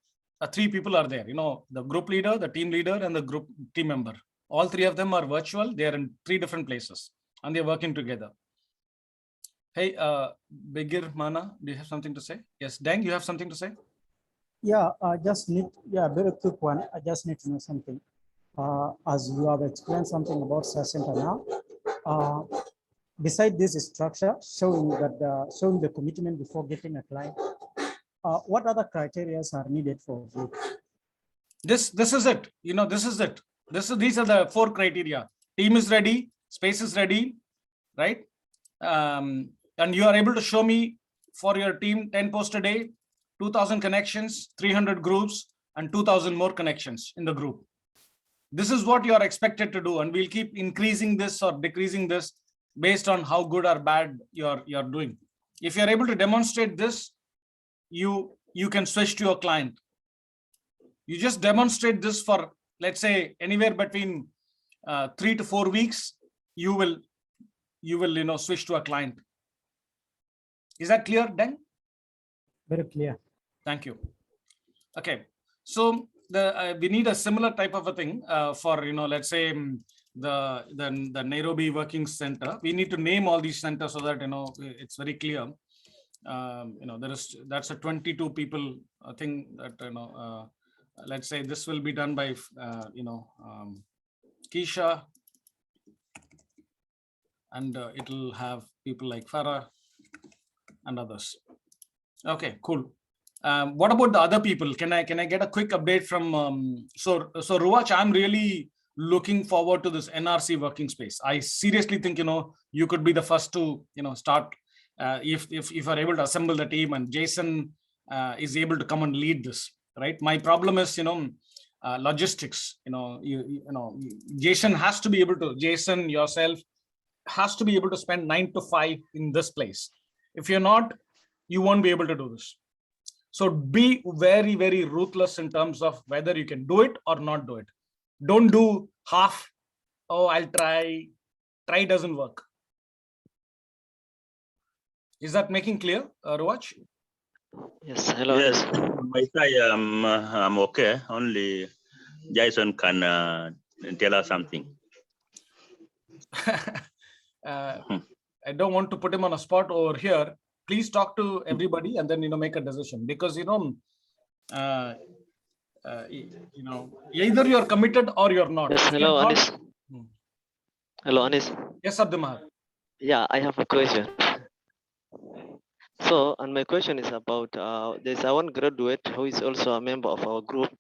3 people are there. You know, the group leader, the team leader, and the group team member. All 3 of them are virtual. They are in 3 different places, and they're working together. Hey, Begir Mana, do you have something to say? Yes, Deng, you have something to say? Yeah, I just need, very quick one. I just need to know something. As you have explained something about SAR Center now, beside this structure showing that showing the commitment before getting a client, what other criteria are needed for it? This is it. You know, this is it. These are the 4 criteria. Team is ready, space is ready, right? And you are able to show me for your team 10 posts a day, 2,000 connections, 300 groups, and 2,000 more connections in the group. This is what you are expected to do, and we'll keep increasing this or decreasing this based on how good or bad you're doing. If you're able to demonstrate this, you can switch to your client. You just demonstrate this for, let's say, anywhere between 3 to 4 weeks, you will switch to a client. Is that clear, Deng? Very clear. Thank you. Okay, so we need a similar type of a thing for, let's say the Nairobi Working Center. We need to name all these centers so that it's very clear. That's a 22 people thing that let's say this will be done by Keisha, and it will have people like Farah and others. Okay, cool. What about the other people? Can I get a quick update from so Ruwach, I'm really looking forward to this NRC working space. I seriously think you could be the first to start if you are able to assemble the team, and Jason is able to come and lead this, right? My problem is logistics. Jason has to be able to, Jason yourself has to be able to spend 9 to 5 in this place. If you're not, you won't be able to do this. So be very, very ruthless in terms of whether you can do it or not do it. Don't do half. Oh, I'll try. Try doesn't work. Is that making clear, Ruwach? Yes. Hello. Yes, my side, I'm okay. Only Jason can tell us something. I don't want to put him on a spot over here. Please talk to everybody and then make a decision, because either you're committed or you're not. Yes. Hello, Anis. Hello, Anis. Yes, Abdumahar. Yeah, I have a question. So, and my question is about there's one graduate who is also a member of our group.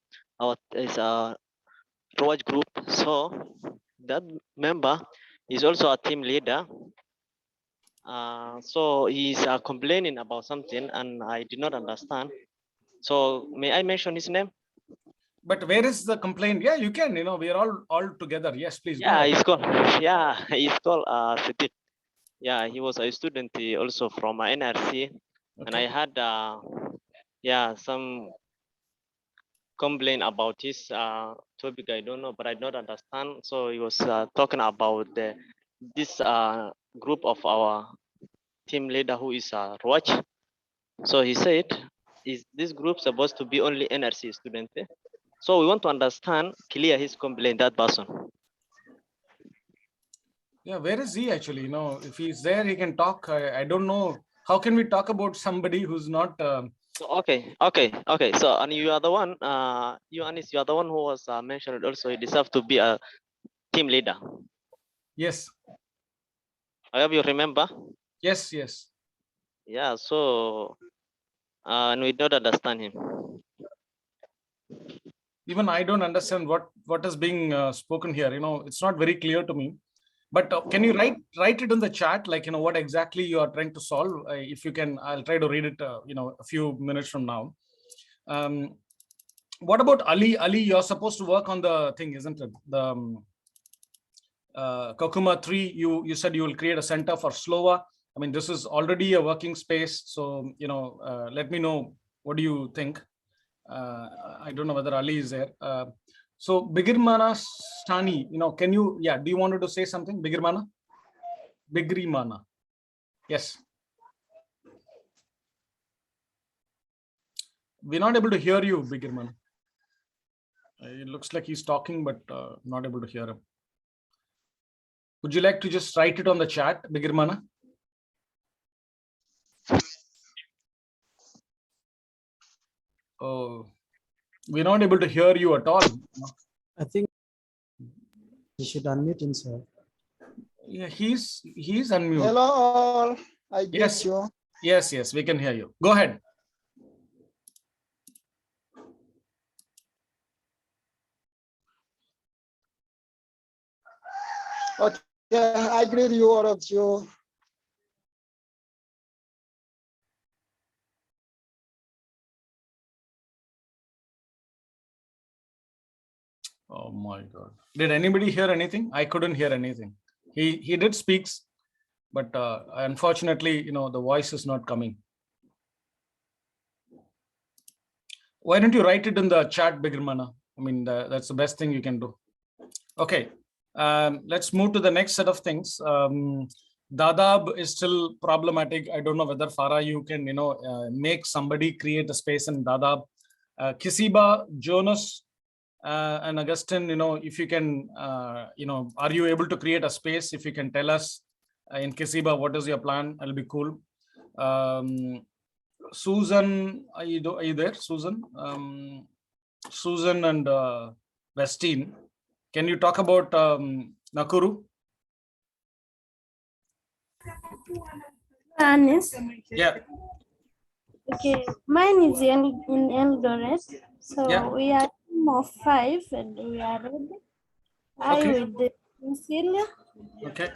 It's a Rowatch group. So that member is also a team leader. So he's complaining about something, and I did not understand. So may I mention his name? But where is the complaint? Yeah, you can. We are all together. Yes, please. Yeah, he's called. Yeah, he's called Sitit. Yeah, he was a student also from NRC, okay. And I had some complaint about his topic. I don't know, but I don't understand. So he was talking about this group of our team leader who is Roach. So he said, is this group supposed to be only NRC students? So we want to understand, clear his complaint, that person. Yeah, where is he actually? If he's there, he can talk. I don't know. How can we talk about somebody who's not? Okay. So, and you are the one, you Anis, you are the one who was mentioned also. You deserve to be a team leader. Yes. I hope you remember. Yes. Yeah. So, and we don't understand him. Even I don't understand what is being spoken here. It's not very clear to me. But can you write it in the chat, like what exactly you are trying to solve? If you can, I'll try to read it. A few minutes from now. What about Ali? Ali, you're supposed to work on the thing, isn't it? The Kokuma 3, you said you will create a center for Slova. I mean, this is already a working space. So, let me know, what do you think? I don't know whether Ali is there. So Bigirmana Stani, can you, do you want to say something? Bigirmana? Bigrimana. Yes. We're not able to hear you, Bigirmana. It looks like he's talking, but not able to hear him. Would you like to just write it on the chat, Bigirmana? Oh, we're not able to hear you at all. I think he should unmute himself. Yeah, he's unmuted. Hello all, I get you. Yes, we can hear you. Go ahead. Okay, I greet you, all of you. Oh my God. Did anybody hear anything? I couldn't hear anything. He did speaks, but unfortunately, the voice is not coming. Why don't you write it in the chat, Bigirmana? I mean, that's the best thing you can do. Okay, let's move to the next set of things. Dadaab is still problematic. I don't know whether Farah, you can, make somebody create a space in Dadaab. Kisiba, Jonas, and Augustine, if you can, are you able to create a space? If you can tell us in Kisiba, what is your plan? It'll be cool. Susan, are you there, Susan? Susan and Westine, can you talk about Nakuru? Anis. Yeah. Okay, mine is in Eldoret. So Yeah. we are a team of 5 and we are ready. Okay. I with the Cecilia. Okay.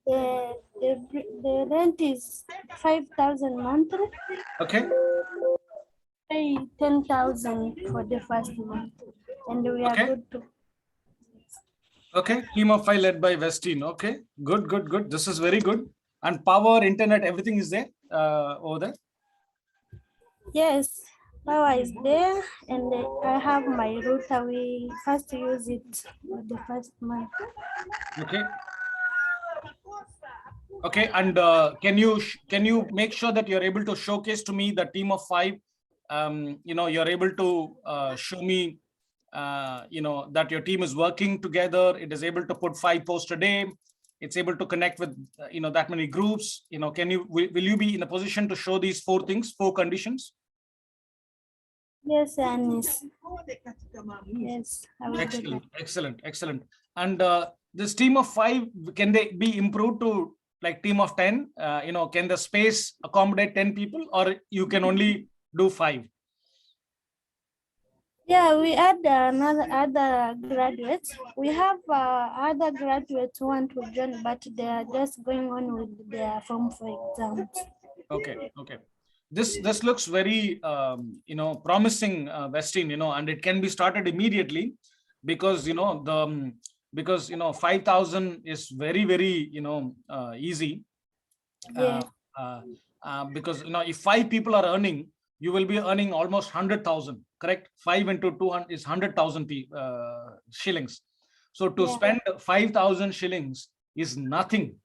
The rent is 5,000 monthly. Okay. Pay 10,000 for the first month, and we are good to. Okay, team of 5 led by Westine. Okay, good. This is very good. And power, internet, everything is there over there? Yes, power is there, and I have my router. We first use it for the first month. Okay. Okay, and can you make sure that you're able to showcase to me the team of 5? You're able to show me that your team is working together. It is able to put 5 posts a day. It's able to connect with that many groups. Will you be in a position to show these 4 things, 4 conditions? Yes, Anis. Yes, I will do that. Excellent. And this team of 5, can they be improved to like team of 10? Can the space accommodate 10 people, or you can only do 5? Yeah, we add other graduates. We have other graduates who want to join, but they are just going on with their Form 4 exams. Okay. This looks very promising, Westine, and it can be started immediately because 5,000 is very easy. Yeah. Because if 5 people are earning, you will be earning almost 100,000. Correct? 5 into 200 is 100,000 shillings. So to spend 5,000 shillings is nothing.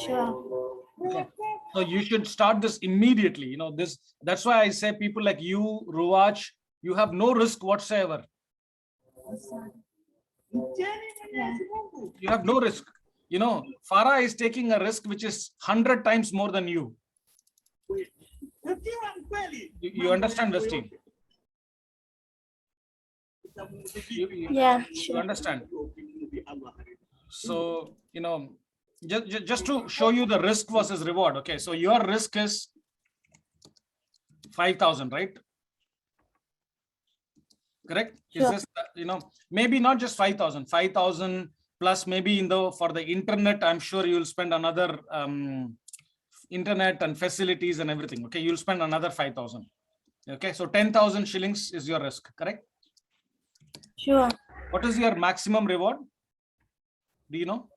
Sure. Okay. So you should start this immediately. That's why I say people like you, Ruwaj, you have no risk whatsoever. You have no risk. Farah is taking a risk which is 100 times more than you. You understand, Westine? Yeah, You sure. understand? So, just to show you the risk versus reward. Okay, so your risk is 5,000, right? Correct? Sure. Is this, maybe not just 5,000 plus maybe for the internet, I'm sure you'll spend another internet and facilities and everything. Okay, you'll spend another 5,000. Okay, so 10,000 shillings is your risk, correct? Sure. What is your maximum reward? Do you know?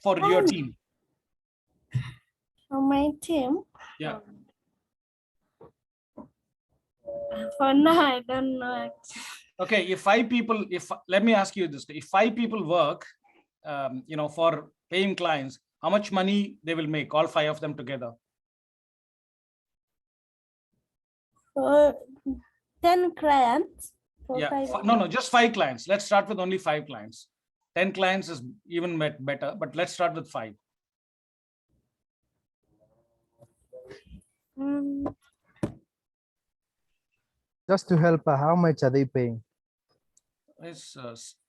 For your team? For my team, Yeah. for now, I don't know. Okay, if 5 people, let me ask you this, if 5 people work, for paying clients, how much money they will make, all 5 of them together? For 10 clients. For Yeah, 5 no, just 5 clients. Let's start with only 5 clients. 10 clients is even better, but let's start with 5. Just to help her, how much are they paying? It's,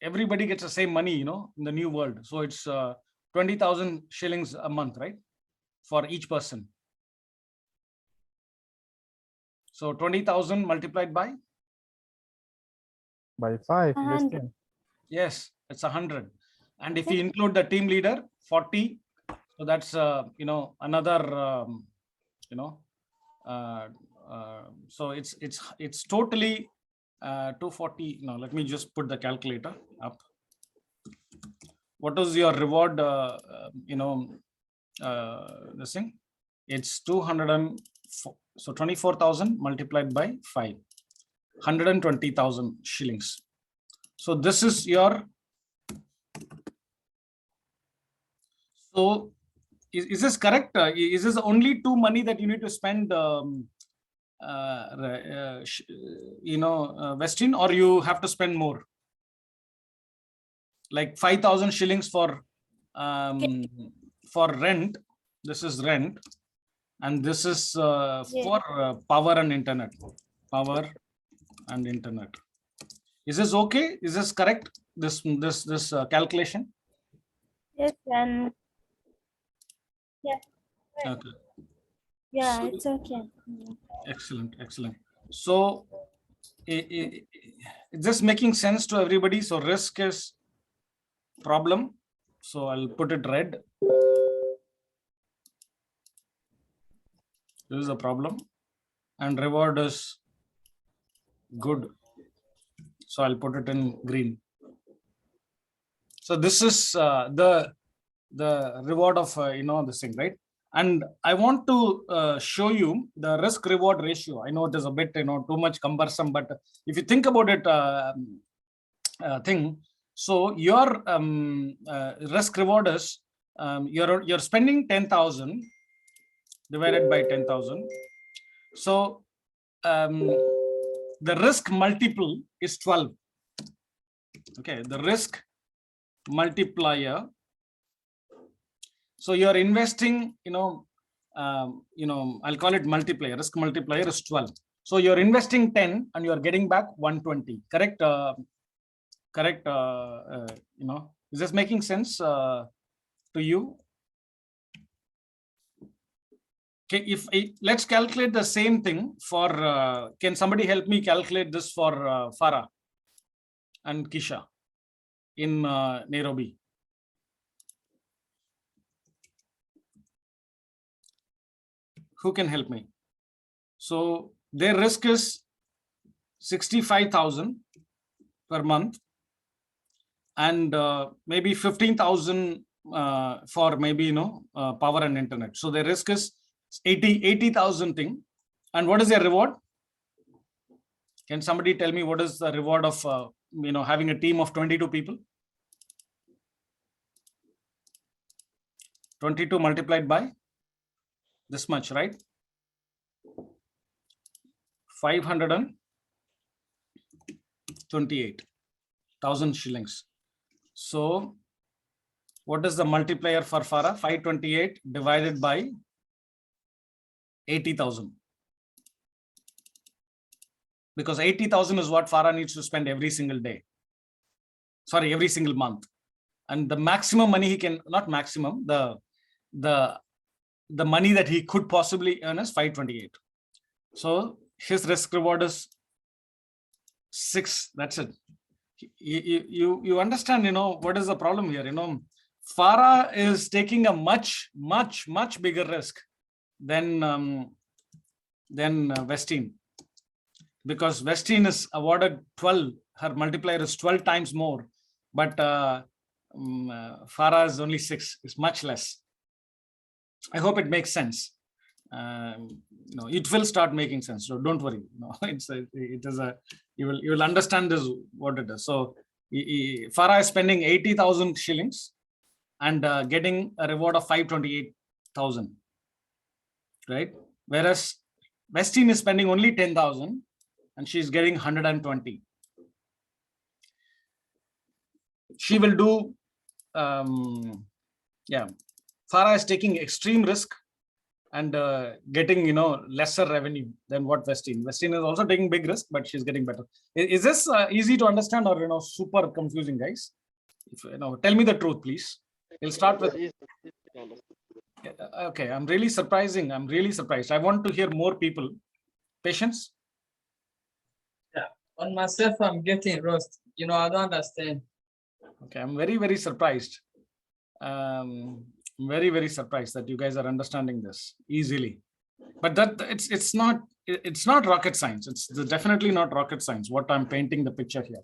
everybody gets the same money, in the new world. So it's 20,000 shillings a month, right? For each person. So 20,000 multiplied by? By 5. Less 100. than. Yes, it's 100. And if you include the team leader, 40. So that's, another, so it's totally 240. Now, let me just put the calculator up. What is your reward, this thing? It's 204. So 24,000 multiplied by 5. 120,000 shillings. So this is your. So is this correct? Is this only two money that you need to spend, Westin, or you have to spend more? Like 5,000 shillings for rent. This is rent, and this is for power and internet. Power and internet. Is this okay? Is this correct? This calculation? Yes, and yeah. Okay. Yeah, So, it's okay. Excellent. So is this making sense to everybody? So risk is problem. So I'll put it red. This is a problem, and reward is good. So I'll put it in green. So this is the reward of this thing, right? And I want to show you the risk reward ratio. I know it is a bit too much cumbersome, but if you think about it, so your risk reward is you're spending 10,000 divided by 10,000. So the risk multiple is 12. Okay, the risk multiplier. So you're investing, I'll call it multiplier. Risk multiplier is 12. So you're investing 10 and you're getting back 120. Correct? Correct. Is this making sense to you? Okay, let's calculate the same thing for. Can somebody help me calculate this for Farah and Kisha in Nairobi? Who can help me? So their risk is 65,000 per month, and maybe 15,000 for maybe power and internet. So their risk is 80,000 thing. And what is their reward? Can somebody tell me what is the reward of having a team of 22 people? 22 multiplied by this much, right? 528,000 shillings. So what is the multiplier for Farah? 528 divided by 80,000. Because 80,000 is what Farah needs to spend every single day. Sorry, every single month. And the maximum money he can, not maximum, the money that he could possibly earn is 528. So his risk reward is 6. That's it. You understand, what is the problem here? Farah is taking a much bigger risk than than Westin, because Westin is awarded 12, her multiplier is 12 times more, but Farah is only 6, it's much less. I hope it makes sense. It will start making sense, so don't worry. You will understand this, what it is. So Farah is spending 80,000 shillings and getting a reward of 528,000, right? Whereas Westin is spending only 10,000 and she's getting 120. She will do, Farah is taking extreme risk and getting, lesser revenue than what Westin. Westin is also taking big risk, but she's getting better. Is this easy to understand or, super confusing, guys? Tell me the truth, please. We'll start with. Okay, I'm really surprised. I want to hear more people. Patience? Yeah, on myself, I'm getting lost. I don't understand. Okay, I'm very, very surprised. Very, very surprised that you guys are understanding this easily. But that it's not rocket science. It's definitely not rocket science, what I'm painting the picture here.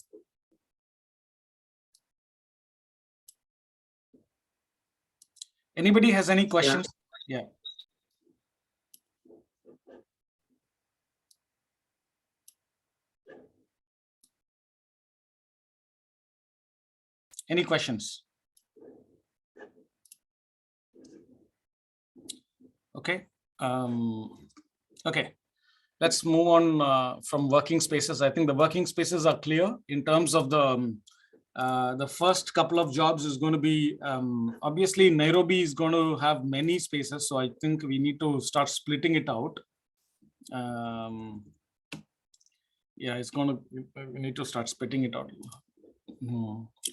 Anybody has any questions? Yeah. Any questions? Okay. Okay. Let's move on from working spaces. I think the working spaces are clear in terms of the first couple of jobs is going to be, obviously Nairobi is going to have many spaces. So I think we need to start splitting it out. Yeah, we need to start splitting it out.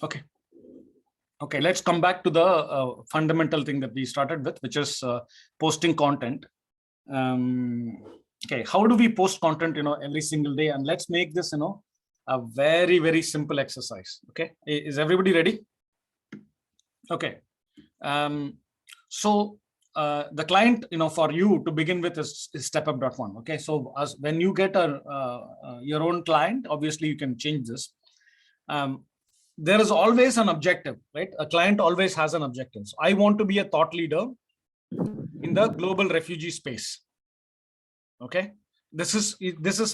Okay. Okay, let's come back to the fundamental thing that we started with, which is posting content. Okay, how do we post content, every single day? And let's make this, a very, very simple exercise. Okay, is everybody ready? Okay. So the client, for you to begin with is stepup.one. Okay, so when you get your own client, obviously you can change this. There is always an objective, right? A client always has an objective. So I want to be a thought leader in the global refugee space. Okay, this is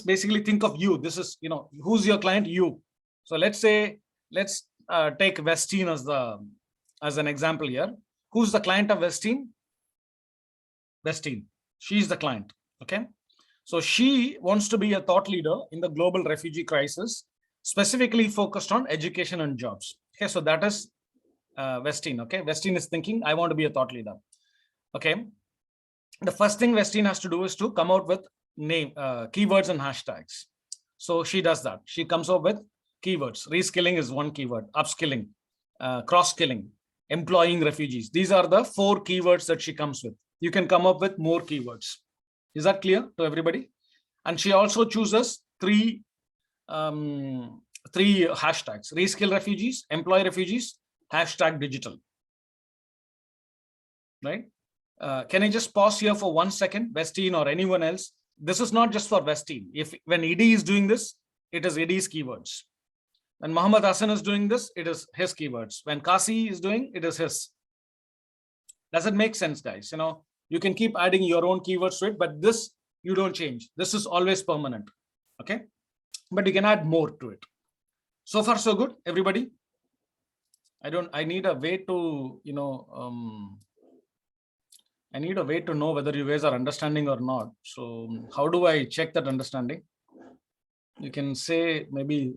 basically, think of you. This is, who's your client? You. So let's take Westin as an example here. Who's the client of Westin? Westin. She's the client. Okay, so she wants to be a thought leader in the global refugee crisis, specifically focused on education and jobs. Okay, so that is Westin. Okay, Westin is thinking, I want to be a thought leader. Okay, the first thing Westin has to do is to come out with keywords and hashtags. So she does that. She comes up with keywords. Reskilling is one keyword. Upskilling, cross-skilling, employing refugees. These are the 4 keywords that she comes with. You can come up with more keywords. Is that clear to everybody? And she also chooses 3 hashtags: reskill refugees, employ refugees, #digital. Right? Can I just pause here for 1 second, Westin or anyone else? This is not just for Westin. When ED is doing this, it is ED's keywords. When Mohamed Hassan is doing this, it is his keywords. When Kasi is doing, it is his. Does it make sense, guys? You can keep adding your own keywords to it, but this you don't change. This is always permanent. Okay, but you can add more to it. So far, so good, everybody. I need a way to, I need a way to know whether you guys are understanding or not. So how do I check that understanding? You can say maybe,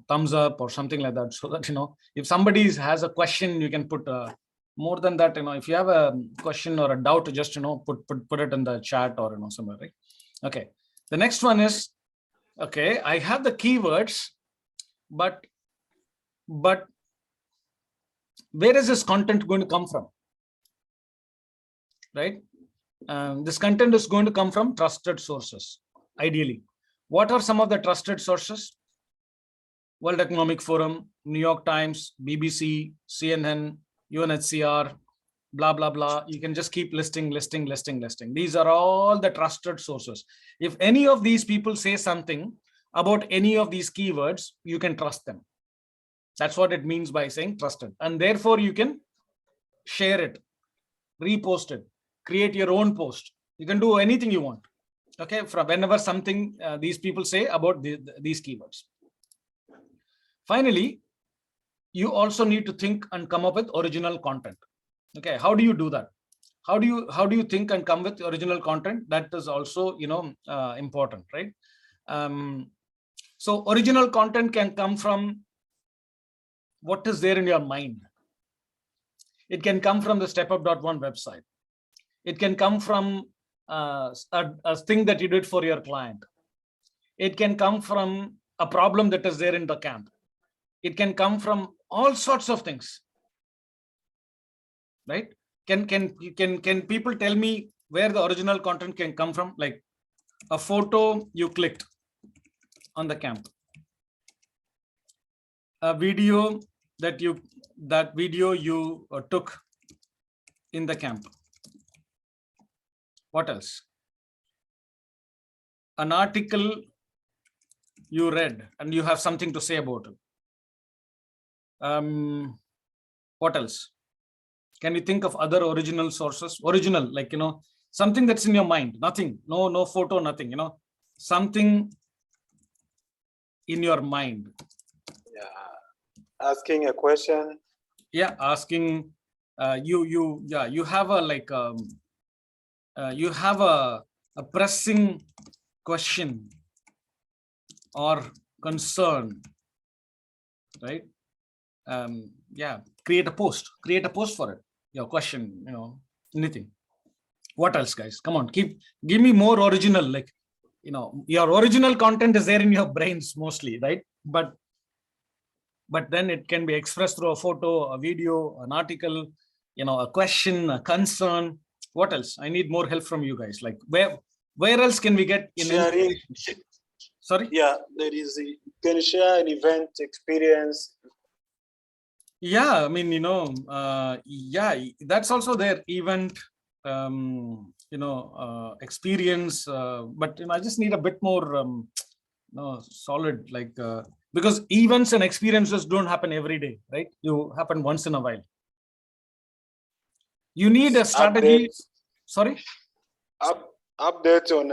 thumbs up or something like that, so that, if somebody has a question, you can put more than that, if you have a question or a doubt, just, put it in the chat or, somewhere, right? Okay. The next one is, okay, I have the keywords, but where is this content going to come from? Right? This content is going to come from trusted sources, ideally. What are some of the trusted sources? World Economic Forum, New York Times, BBC, CNN, UNHCR, blah, blah, blah. You can just keep listing. These are all the trusted sources. If any of these people say something about any of these keywords, you can trust them. That's what it means by saying trusted. And therefore you can share it, repost it, create your own post. You can do anything you want. Okay, from whenever something these people say about these keywords. Finally, you also need to think and come up with original content. Okay, how do you do that? How do you think and come with original content? That is also, important, right? So original content can come from what is there in your mind. It can come from the StepUp.one website. It can come from a thing that you did for your client. It can come from a problem that is there in the camp. It can come from all sorts of things, right? Can people tell me where the original content can come from? Like a photo you clicked on the camp, a video that you took in the camp. What else? An article you read and you have something to say about it. What else? Can you think of other original sources? Original, like, something that's in your mind, nothing, no photo, nothing, something in your mind. Yeah. Asking a question. Yeah, asking, you have a, you have a pressing question or concern, right? Yeah, create a post for it, your question, anything. What else, guys? Come on, give me more original, like, your original content is there in your brains mostly, right? But then it can be expressed through a photo, a video, an article, a question, a concern. What else? I need more help from you guys. Like, where else can we get sharing? Sorry? Yeah, there is you can share an event experience. Yeah, I mean, yeah, that's also there. Event, experience, but I just need a bit more solid, like, because events and experiences don't happen every day, right? You happen once in a while. You need a strategy. Updates. Sorry? Update on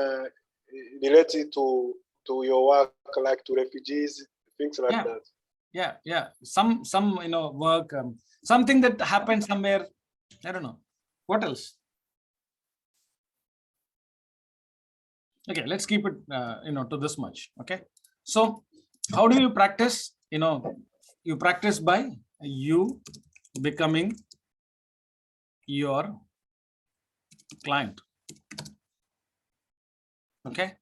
related to your work, like to refugees, things like that. Yeah. Some work, something that happened somewhere. I don't know. What else? Okay, let's keep it to this much. Okay. So how do you practice? You practice by you becoming your client. Okay.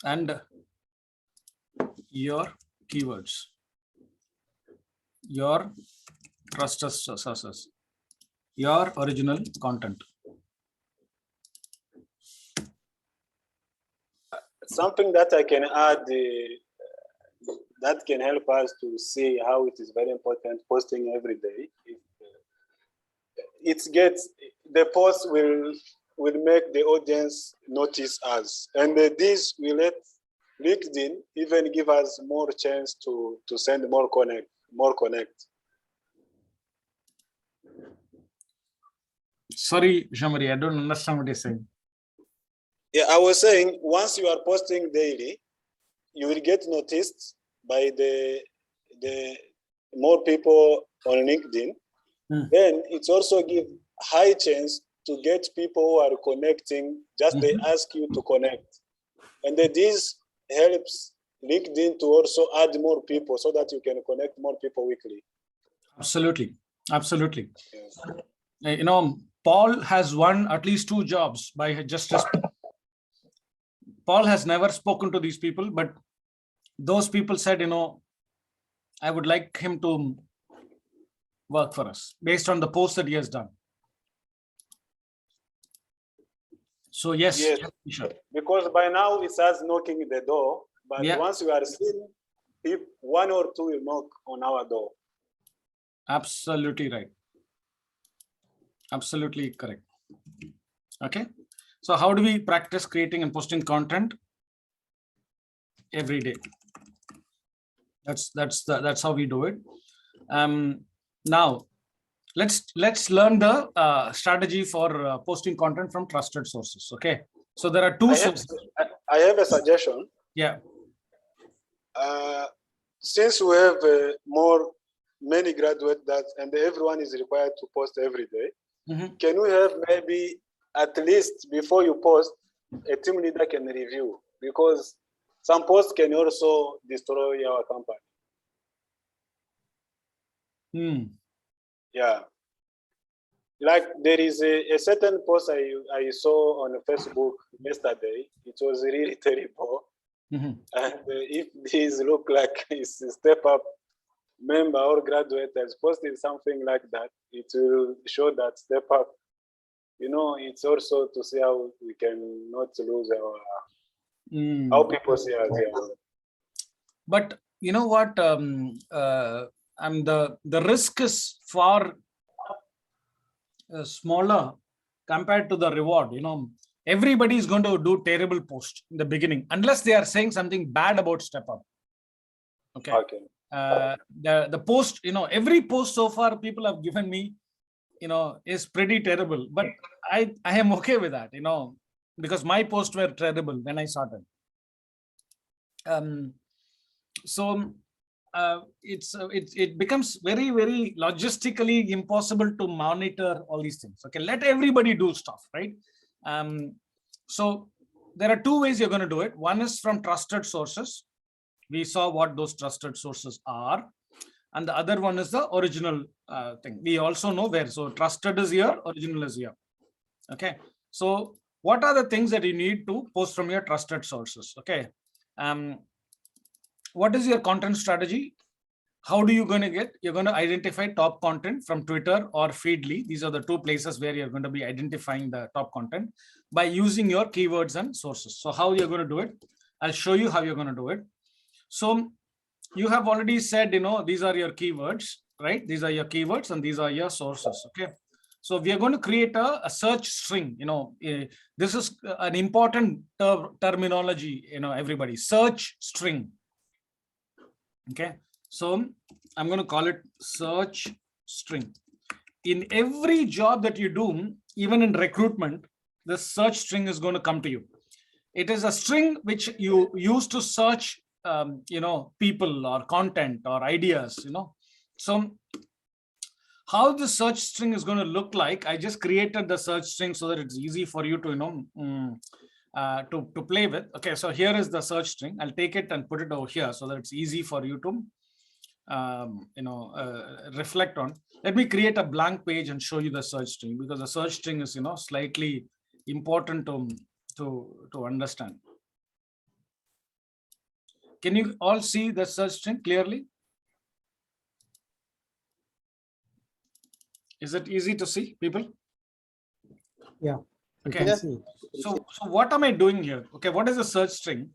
And your keywords, your trusted sources, your original content. Something that I can add that can help us to see how it is very important posting every day. The post will make the audience notice us, and this will let LinkedIn even give us more chance to send more connect. Sorry, Jean-Marie, I don't understand what you're saying. Yeah, I was saying, once you are posting daily, you will get noticed by the more people on LinkedIn. Then it's also give high chance to get people who are connecting, just they ask you to connect. And then this helps LinkedIn to also add more people so that you can connect more people weekly. Absolutely. Yeah. Paul has won at least 2 jobs by just Paul has never spoken to these people, but those people said, I would like him to work for us based on the post that he has done. So yes, sure. Because by now it starts knocking the door, but once you are seen, 1 or 2 will knock on our door. Absolutely right. Absolutely correct. Okay. So how do we practice creating and posting content? Every day. That's how we do it. Now let's learn the strategy for posting content from trusted sources. Okay. So there are two sources. I have a suggestion. Yeah. Since we have many graduates and everyone is required to post every day, can we have maybe at least before you post, a team leader can review, because some posts can also destroy our company. Yeah. Like there is a certain post I saw on Facebook yesterday. It was really terrible. And if these look like it's a step up member or graduate has posted something like that, it will show that step up. You know, it's also to see how we can not lose our how people see us. Yeah. But you know what? The risk is far smaller compared to the reward. You know, everybody is going to do terrible post in the beginning unless they are saying something bad about step up. Okay. Okay. The post, you know, every post so far people have given me, you know, is pretty terrible, but I am okay with that, you know, because my posts were terrible when I started. So it becomes very, very logistically impossible to monitor all these things. Okay, let everybody do stuff, right? So there are two ways you're going to do it. One is from trusted sources. We saw what those trusted sources are. And the other one is the original thing. We also know where. So trusted is here, original is here. Okay. So what are the things that you need to post from your trusted sources? Okay. What is your content strategy? How do you going to get? You're going to identify top content from Twitter or Feedly. These are the two places where you're going to be identifying the top content by using your keywords and sources. So how you're going to do it? I'll show you how you're going to do it. So you have already said, you know, these are your keywords, right? These are your keywords and these are your sources. Okay. So we are going to create a search string. You know, this is an important terminology, you know, everybody. Search string. Okay. So I'm going to call it search string. In every job that you do, even in recruitment, the search string is going to come to you. It is a string which you use to search you know, people or content or ideas, you know. So how the search string is going to look like, I just created the search string so that it's easy for you to, you know, to play with. Okay, so here is the search string. I'll take it and put it over here so that it's easy for you to you know, reflect on. Let me create a blank page and show you the search string, because the search string is, you know, slightly important to understand. Can you all see the search string clearly? Is it easy to see, people? Yeah. Okay. So what am I doing here? Okay, what is the search string?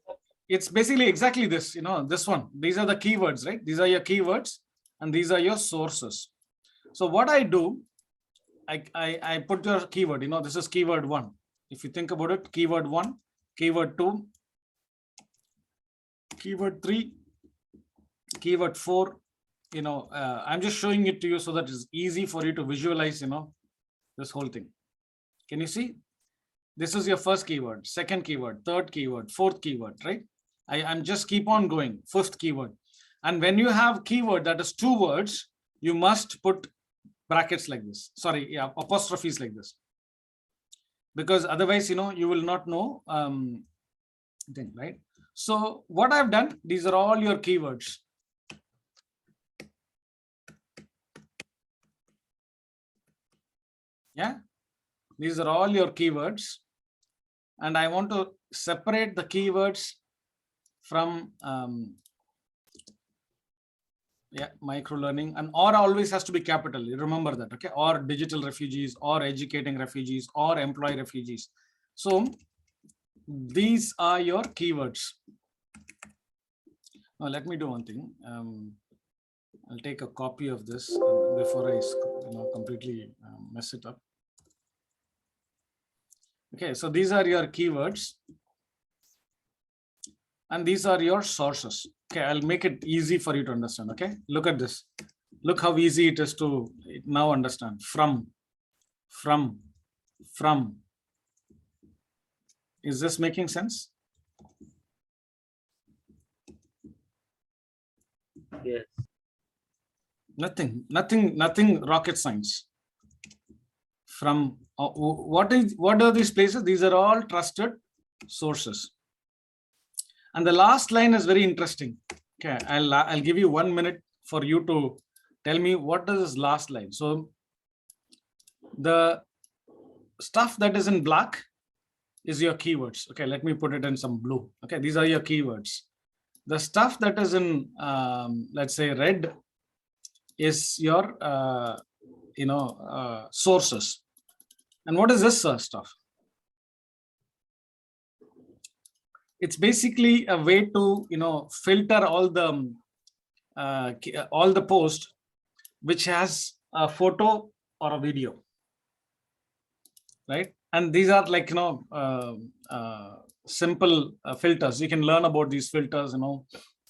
It's basically exactly this, you know, this one. These are the keywords, right? These are your keywords and these are your sources. So what I do, I put your keyword, you know, this is keyword 1. If you think about it, keyword 1, keyword 2, keyword 3, keyword 4, you know, I'm just showing it to you so that it's easy for you to visualize, you know, this whole thing. Can you see? This is your first keyword, second keyword, third keyword, fourth keyword, right? I'm just keep on going, fifth keyword. And when you have keyword that is 2 words, you must put brackets like this. Sorry, yeah, apostrophes like this. Because otherwise, you know, you will not know thing, right? So what I've done, these are all your keywords. Yeah, these are all your keywords. And I want to separate the keywords from yeah, micro learning, and or always has to be capital. You remember that, okay? Or digital refugees, or educating refugees, or employee refugees. So these are your keywords. Now let me do one thing. I'll take a copy of this before I completely mess it up. Okay, so these are your keywords. And these are your sources. Okay, I'll make it easy for you to understand. Okay, look at this. Look how easy it is to now understand. From. Is this making sense? Yes. Nothing rocket science. From what are these places? These are all trusted sources. And the last line is very interesting. Okay, I'll give you 1 minute for you to tell me what is this last line. So the stuff that is in black is your keywords. Okay, let me put it in some blue. Okay, these are your keywords. The stuff that is in let's say red is your sources. And what is this stuff? It's basically a way to filter all the post which has a photo or a video, right? And these are like simple filters. You can learn about these filters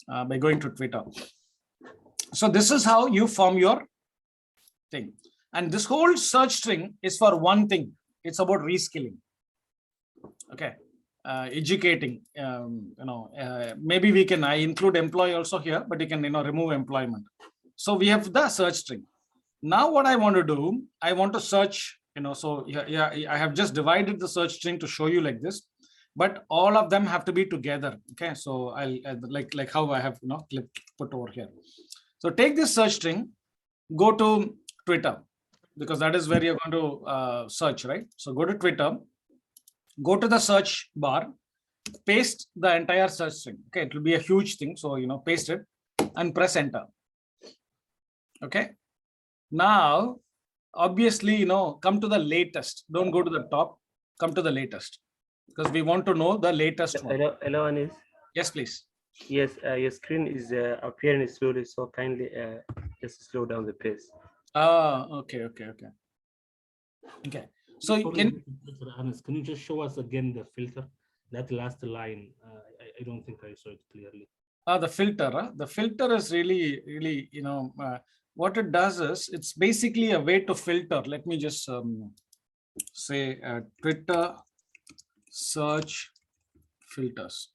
by going to Twitter. So this is how you form your thing. And this whole search string is for one thing. It's about reskilling. Okay. Educating, maybe I include employee also here, but you can remove employment. So we have the search string. Now what I want to do, I want to search, so I have just divided the search string to show you like this, but all of them have to be together. Okay, so I'll like how I have put over here. So take this search string, go to Twitter, because that is where you're going to search, right? So go to Twitter, go to the search bar, paste the entire search string. Okay, it will be a huge thing. So, paste it and press enter. Okay. Now, obviously, come to the latest. Don't go to the top. Come to the latest, because we want to know the latest one. Hello, Anis. Yes, please. Yes, your screen is appearing slowly, so kindly just slow down the pace. Okay. So can you just show us again the filter, that last line? I don't think I saw it clearly. The filter is really what it does is it's basically a way to filter. Let me just say Twitter search filters.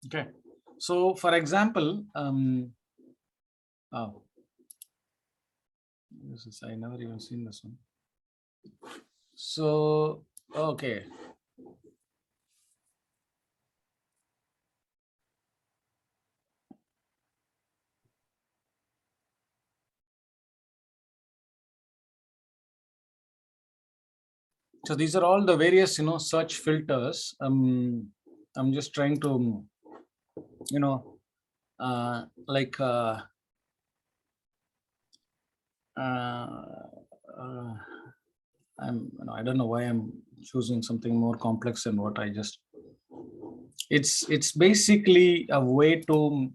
Okay, so for example, this is, I never even seen this one. So okay. So these are all the various search filters. I'm just trying to I don't know why I'm choosing something more complex than what I just. It's basically a way to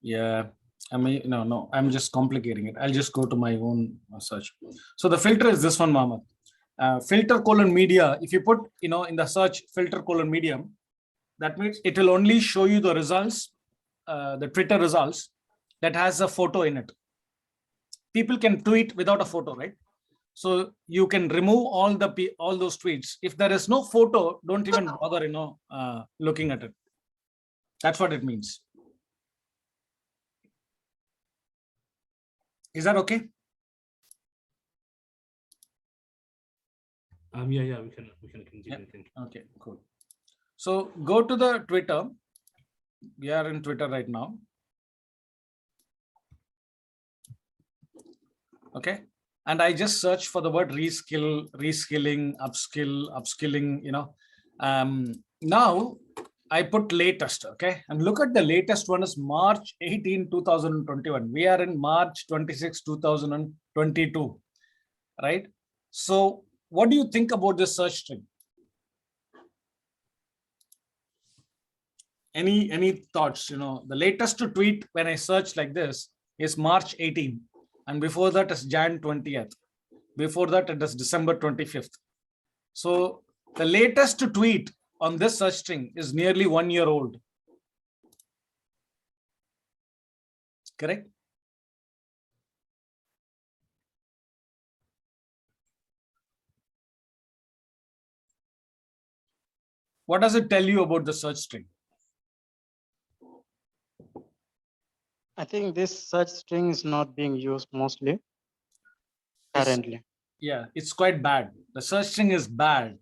yeah, I mean, no, I'm just complicating it. I'll just go to my own search. So the filter is this one, Mohamed. Filter : media. If you put, in the search filter : medium, that means it will only show you the results, the Twitter results that has a photo in it. People can tweet without a photo, right? So you can remove all those tweets. If there is no photo, don't even bother, looking at it. That's what it means. Is that okay? Yeah, we can continue. Yeah. Okay, cool. So go to the Twitter. We are in Twitter right now. Okay, and I just search for the word reskill, reskilling, upskilling. Now I put latest. Okay, and look at the latest one is March 18, 2021. We are in March 26, 2022, right? So what do you think about this search string? Any thoughts? The latest tweet when I search like this is March 18, and before that is Jan 20th. Before that it is December 25th. So the latest tweet on this search string is nearly 1 year old. Correct? What does it tell you about the search string? I think this search string is not being used mostly currently. It's quite bad. The search string is bad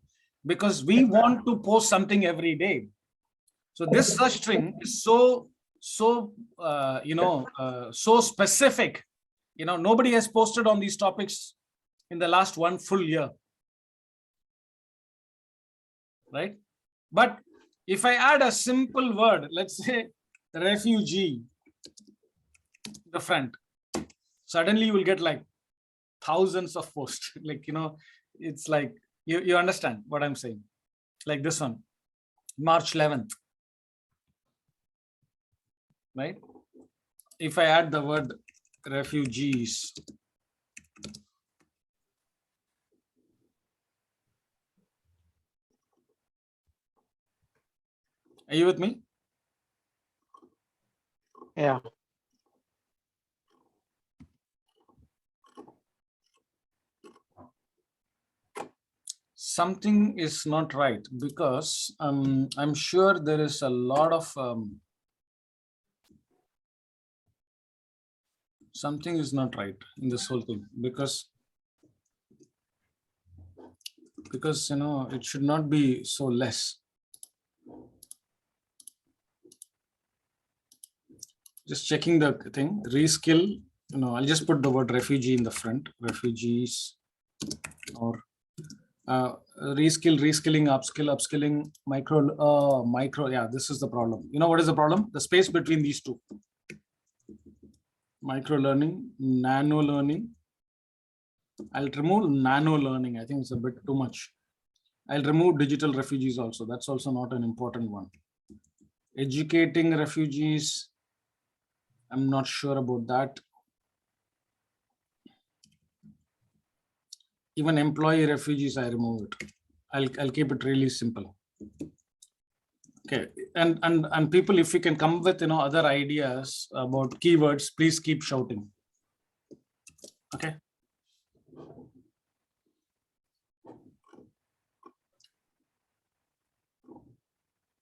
because we want to post something every day. So this search string is so specific. Nobody has posted on these topics in the last 1 full year, right? But if I add a simple word, let's say refugee, the front, suddenly you will get like thousands of posts. It's like, you understand what I'm saying? Like this one, March 11th, right? If I add the word refugees, are you with me? Yeah. Something is not right because I'm sure there is a lot of something is not right in this whole thing because it should not be so less. Just checking the thing, reskill, I'll just put the word refugee in the front, refugees, or reskill, reskilling, upskilling, micro. Yeah, this is the problem. What is the problem? The space between these two. Micro learning, nano learning. I'll remove nano learning. I think it's a bit too much. I'll remove digital refugees also. That's also not an important one. Educating refugees, I'm not sure about that. Even employee refugees, I remove it. I'll keep it really simple. Okay, and people, if you can come with other ideas about keywords, please keep shouting. Okay.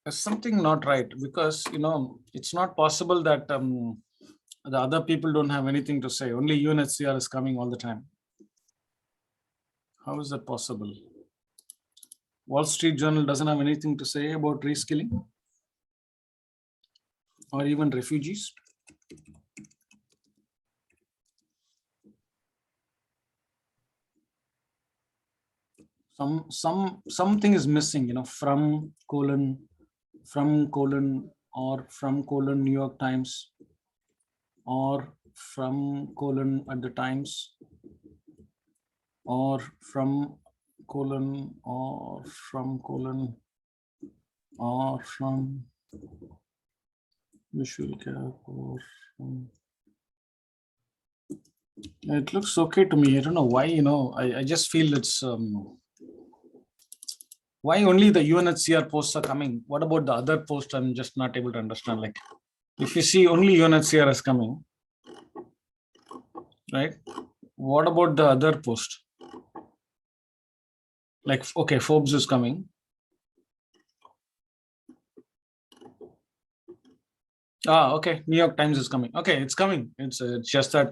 There's something not right because it's not possible that the other people don't have anything to say. Only UNHCR is coming all the time. How is that possible? Wall Street Journal doesn't have anything to say about reskilling or even refugees. Something is missing, from colon, or from colon New York Times, or from colon at the Times, or from colon, or from colon, or from visual care, or from. It looks okay to me. I don't know why, I just feel it's why only the UNHCR posts are coming. What about the other posts? I'm just not able to understand. Like, if you see only UNHCR is coming, right? What about the other post? Like, okay, Forbes is coming. Okay, New York Times is coming. Okay, it's coming. It's just that,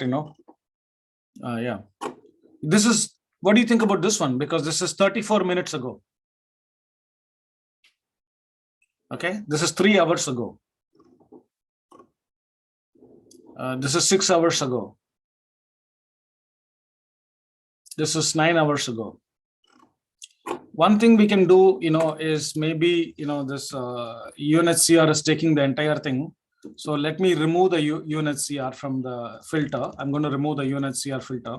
yeah. This is, what do you think about this one? Because this is 34 minutes ago. Okay, this is 3 hours ago. This is 6 hours ago. This is 9 hours ago. One thing we can do, is maybe, this UNHCR is taking the entire thing. So let me remove the UNHCR from the filter. I'm going to remove the UNHCR filter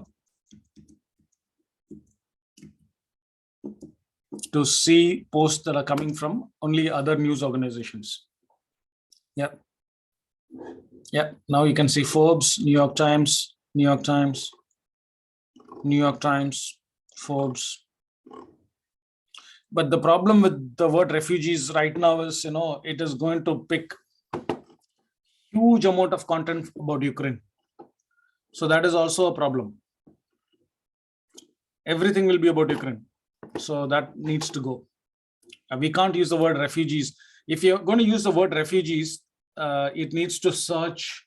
to see posts that are coming from only other news organizations. Yeah. Yeah. Now you can see Forbes, New York Times, New York Times, New York Times, Forbes. But the problem with the word refugees right now is, it is going to pick huge amount of content about Ukraine. So that is also a problem. Everything will be about Ukraine. So that needs to go. We can't use the word refugees. If you're going to use the word refugees, it needs to search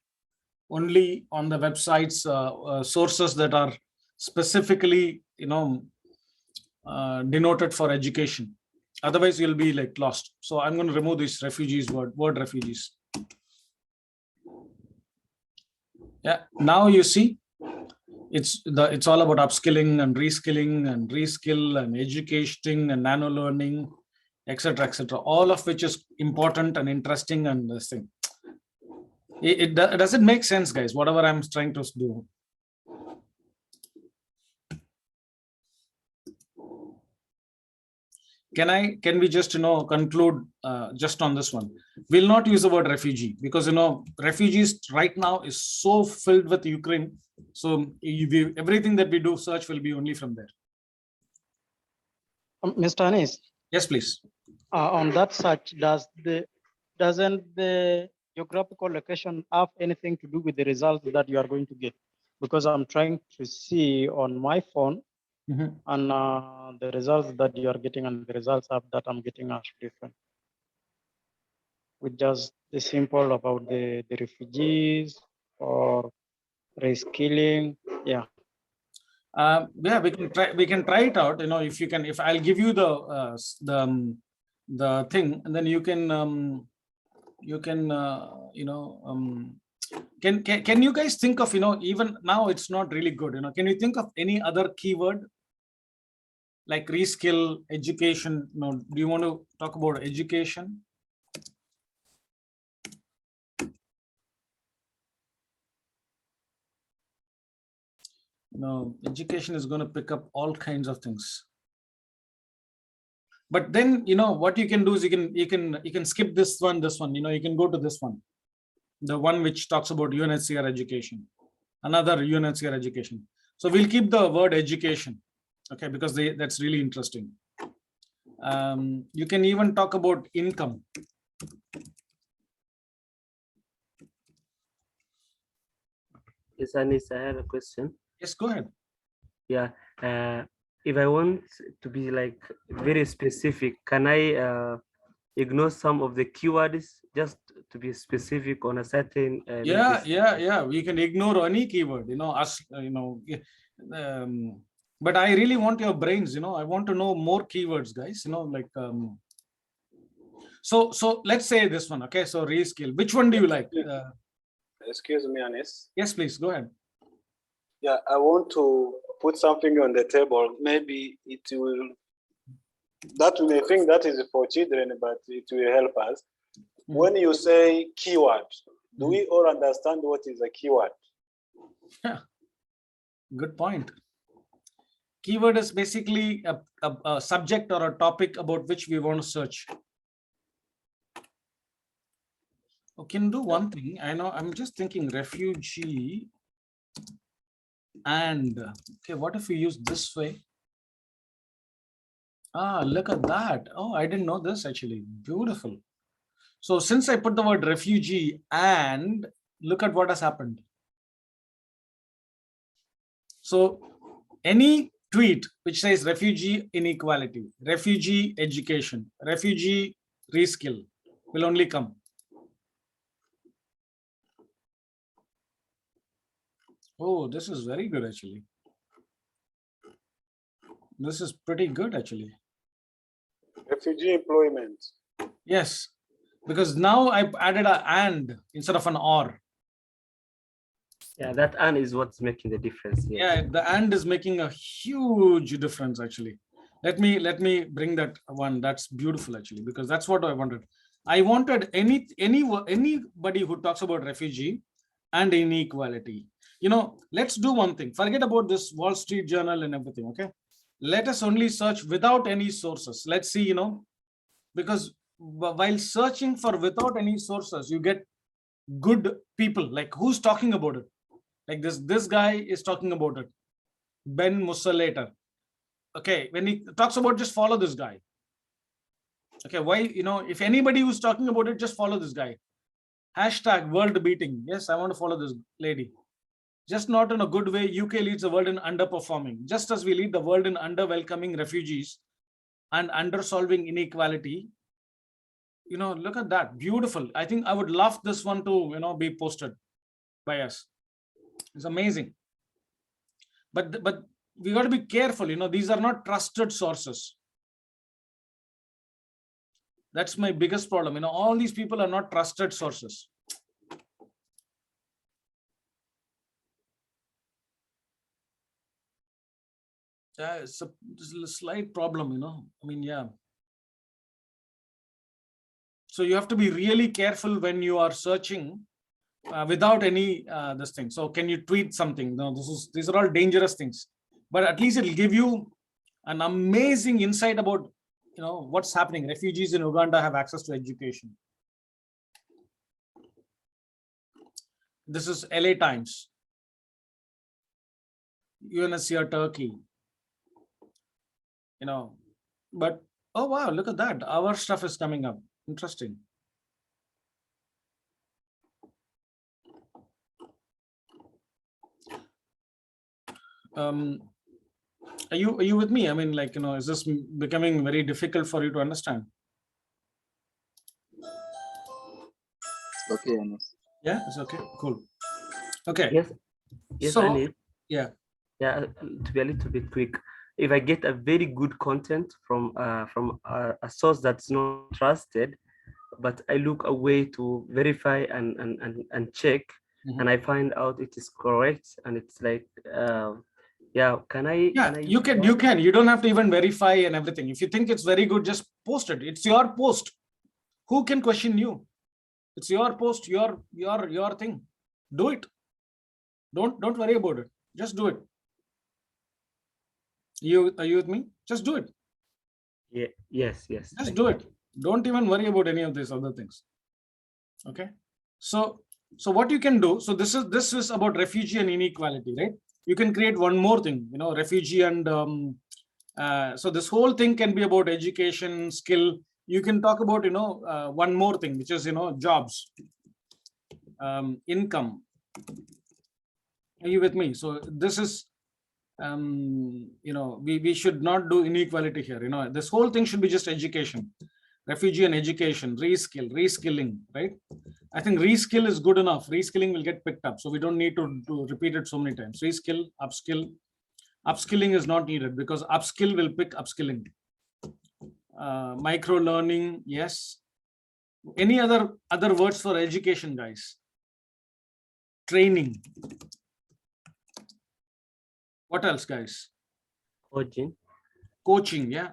only on the websites, sources that are specifically, denoted for education. Otherwise, you'll be like lost. So I'm going to remove this refugees word refugees. Yeah. Now you see, it's all about upskilling and reskilling and reskill and educating and nano learning, etc., etc. All of which is important and interesting and this thing. It doesn't make sense, guys. Whatever I'm trying to do. Can we just conclude just on this one? We'll not use the word refugee because refugees right now is so filled with Ukraine. So everything that we do search will be only from there. Mr. Anis. Yes, please. On that search, doesn't the geographical location have anything to do with the result that you are going to get? Because I'm trying to see on my phone, and the results that you are getting and the results that I'm getting are different. With just the simple about the refugees or reskilling, yeah. Yeah, we can try it out. If you can, if I'll give you the thing, and then you can can you guys think of even now it's not really good. Can you think of any other keyword like reskill, education? Do you want to talk about education? No, education is going to pick up all kinds of things. But then what you can do is you can skip this one. You can go to this one, the one which talks about UNHCR education, another UNHCR education. So we'll keep the word education, okay, because that's really interesting. You can even talk about income. Yes, Anis, I have a question. Yes, go ahead. Yeah. If I want to be like very specific, can I ignore some of the keywords just to be specific on a certain? Yeah. We can ignore any keyword. But I really want your brains. I want to know more keywords, guys. So let's say this one. Okay. So reskill. Which one do you like? Excuse me, Anis. Yes, please go ahead. Yeah, I want to put something on the table. Maybe it will, that we may think that is for children, but it will help us. When you say keyword, do we all understand what is a keyword? Yeah, good point. Keyword is basically a subject or a topic about which we want to search. We can do one thing. I know, I'm just thinking refugee. And okay, what if we use this way? Look at that. Oh, I didn't know this actually. Beautiful. So since I put the word refugee and look at what has happened. So any tweet which says refugee inequality, refugee education, refugee reskill will only come. Oh, this is very good actually. This is pretty good actually. Refugee employment. Yes, because now I've added a and instead of an or. Yeah, that and is what's making the difference here. Yeah, the and is making a huge difference actually. Let me bring that one. That's beautiful actually, because that's what I wanted. I wanted anybody who talks about refugee and inequality. Let's do one thing. Forget about this Wall Street Journal and everything, okay? Let us only search without any sources. Let's see, because while searching for without any sources, you get good people. Like who's talking about it? Like this guy is talking about it. Ben Musalater. Okay, when he talks about, just follow this guy. Okay, why, if anybody who's talking about it, just follow this guy. Hashtag world beating. Yes, I want to follow this lady. Just not in a good way. UK leads the world in underperforming. Just as we lead the world in under welcoming refugees and under solving inequality. Look at that. Beautiful. I think I would love this one to, be posted by us. It's amazing. But we got to be careful. These are not trusted sources. That's my biggest problem. All these people are not trusted sources. It's a slight problem, yeah. So you have to be really careful when you are searching without any this thing. So can you tweet something? No, these are all dangerous things. But at least it'll give you an amazing insight about what's happening. Refugees in Uganda have access to education. This is LA Times. UNHCR Turkey. But oh wow, look at that. Our stuff is coming up. Interesting. Are you with me? I mean, is this becoming very difficult for you to understand? Okay. Yeah, it's okay. Cool. Okay. Yes, So, Anil. yeah. Yeah, to be a little bit quick, if I get a very good content from a source that's not trusted, but I look away to verify and check, and I find out it is correct, and it's like, yeah, can I? Yeah, you can. You don't have to even verify and everything. If you think it's very good, just post it. It's your post. Who can question you? It's your post, your thing. Do it. Don't worry about it. Just do it. Are you with me? Just do it. Yeah. Yes. Just do it. Don't even worry about any of these other things. Okay. So what you can do. So this is about refugee and inequality, right? You can create one more thing. Refugee and so this whole thing can be about education, skill. You can talk about one more thing, which is jobs, income. Are you with me? So this is we should not do inequality here. This whole thing should be just education, refugee and education, reskilling, right? I think reskill is good enough. Reskilling will get picked up, so we don't need to repeat it so many times. Reskill, upskill. Upskilling is not needed because upskill will pick upskilling. Micro learning, yes. Any other words for education, guys? Training. What else, guys? Coaching, yeah.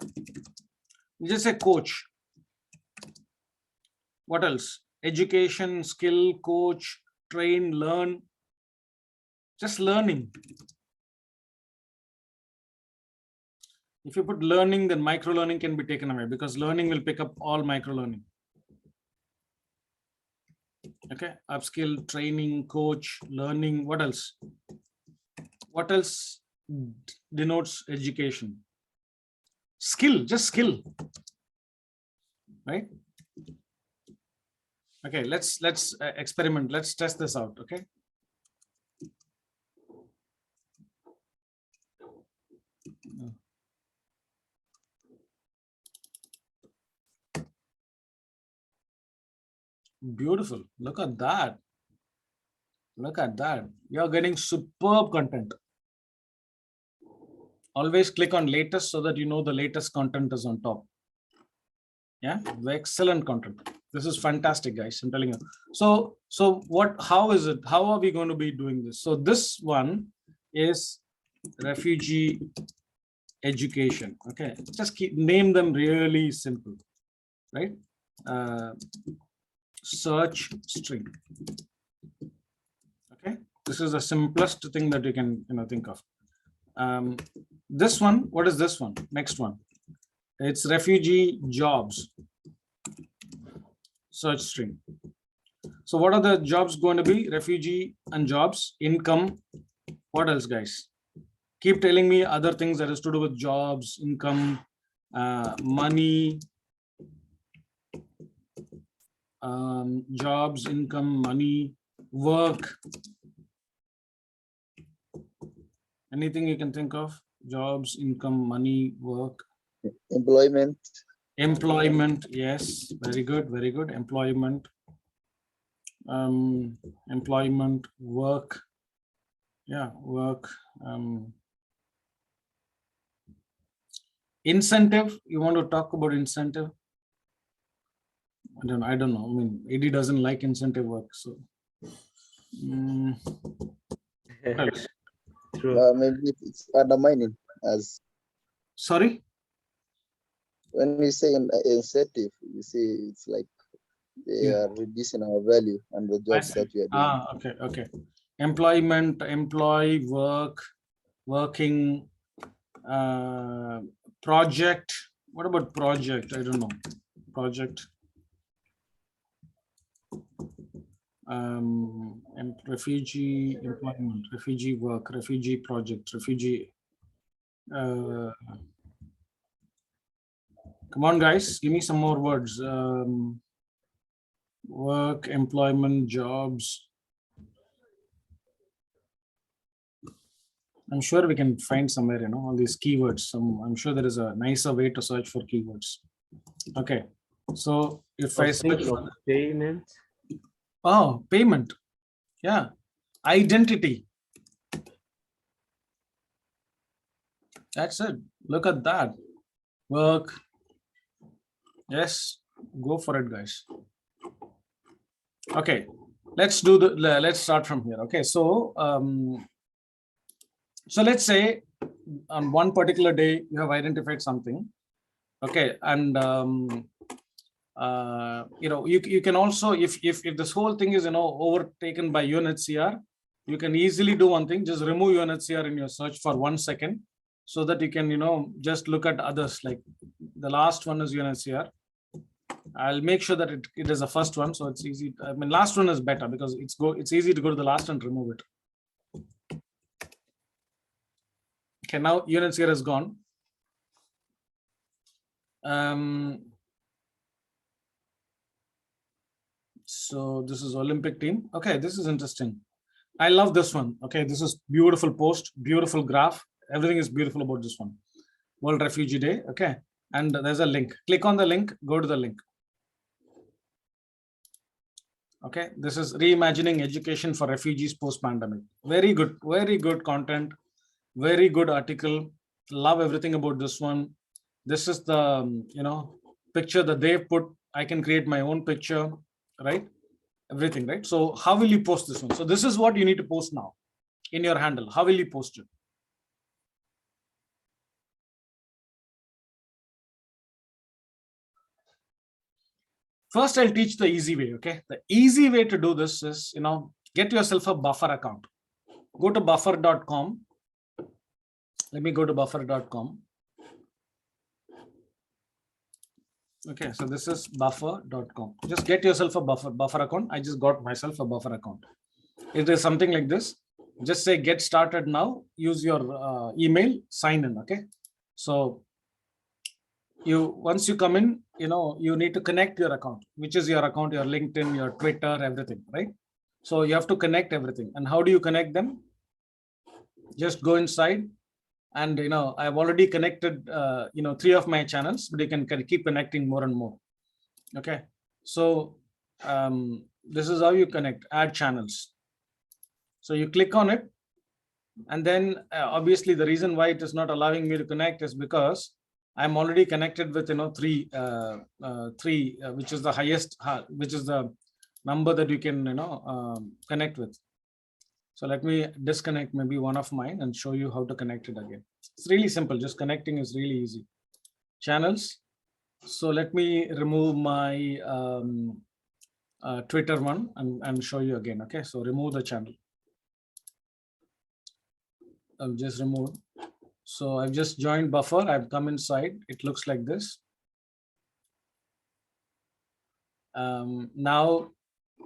Just say coach. What else? Education, skill, coach, train, learn. Just learning. If you put learning, then micro learning can be taken away because learning will pick up all micro learning. Okay, upskill, training, coach, learning. What else? What else denotes education? Skill, just skill, right? Okay, let's experiment. Let's test this out. Okay. Beautiful. Look at that. Look at that. You're getting superb content. Always click on latest so that you know the latest content is on top. Yeah, excellent content. This is fantastic, guys. I'm telling you. So how is it? How are we going to be doing this? So this one is refugee education. Okay, just name them really simple, right? Search string. Okay, this is the simplest thing that you can think of. This one, what is this one? Next one, it's refugee jobs. search string. So what are the jobs going to be? Refugee and jobs, income. What else, guys? Keep telling me other things that is to do with jobs, income, money, jobs, income, money, work. Anything you can think of? Jobs, income, money, work. Employment. Employment, yes, very good, very good. Employment, employment, work, yeah, work. Incentive, you want to talk about incentive? I don't know. I mean, AD doesn't like incentive work, so. What else? Maybe it's undermining as. Sorry? When we say incentive, you see, it's like they are reducing our value and the jobs that we are doing. Okay. Employment, employ, work, working, project. What about project? I don't know. Project. Refugee employment, refugee work, refugee project, refugee. Come on, guys, give me some more words. Work, employment, jobs. I'm sure we can find somewhere, all these keywords. I'm sure there is a nicer way to search for keywords. Okay, so if I search for payment. Oh, payment. Yeah. Identity. That's it. Look at that. Work. Yes, go for it, guys. Okay, let's start from here. Okay, so so let's say on one particular day you have identified something. Okay, and you can also, if this whole thing is overtaken by UNHCR, you can easily do one thing. Just remove UNHCR in your search for 1 second, so that you can just look at others. Like the last one is UNHCR. I'll make sure that it is the first one, so it's easy. I mean, last one is better because it's easy to go to the last and remove it. Okay, now UNHCR is gone. So this is Olympic team. Okay, this is interesting. I love this one. Okay, this is beautiful post, beautiful graph. Everything is beautiful about this one. World Refugee Day. Okay, and there's a link. Click on the link, go to the link. Okay, this is reimagining education for refugees post-pandemic. Very good content, very good article. Love everything about this one. This is the picture that they put. I can create my own picture, right? Everything, right? So how will you post this one? So this is what you need to post now in your handle. How will you post it? First, I'll teach the easy way. Okay, the easy way to do this is get yourself a buffer account. Go to buffer.com. Let me go to buffer.com. Okay, so this is buffer.com. Just get yourself a buffer account. I just got myself a buffer account. It is something like this. Just say get started now. Use your email, sign in. Okay, so once you come in, you need to connect your account, which is your account, your LinkedIn, your Twitter, everything, right? So you have to connect everything. And how do you connect them? Just go inside, and I've already connected 3 of my channels, but you can keep connecting more and more. Okay, so this is how you connect. Add channels. So you click on it, and then obviously the reason why it is not allowing me to connect is because I'm already connected with 3, which is the highest, which is the number that you can connect with. So let me disconnect maybe one of mine and show you how to connect it again. It's really simple. Just connecting is really easy. Channels. So let me remove my Twitter one and show you again. Okay, so remove the channel. I'll just remove. So I've just joined Buffer. I've come inside. It looks like this. Now,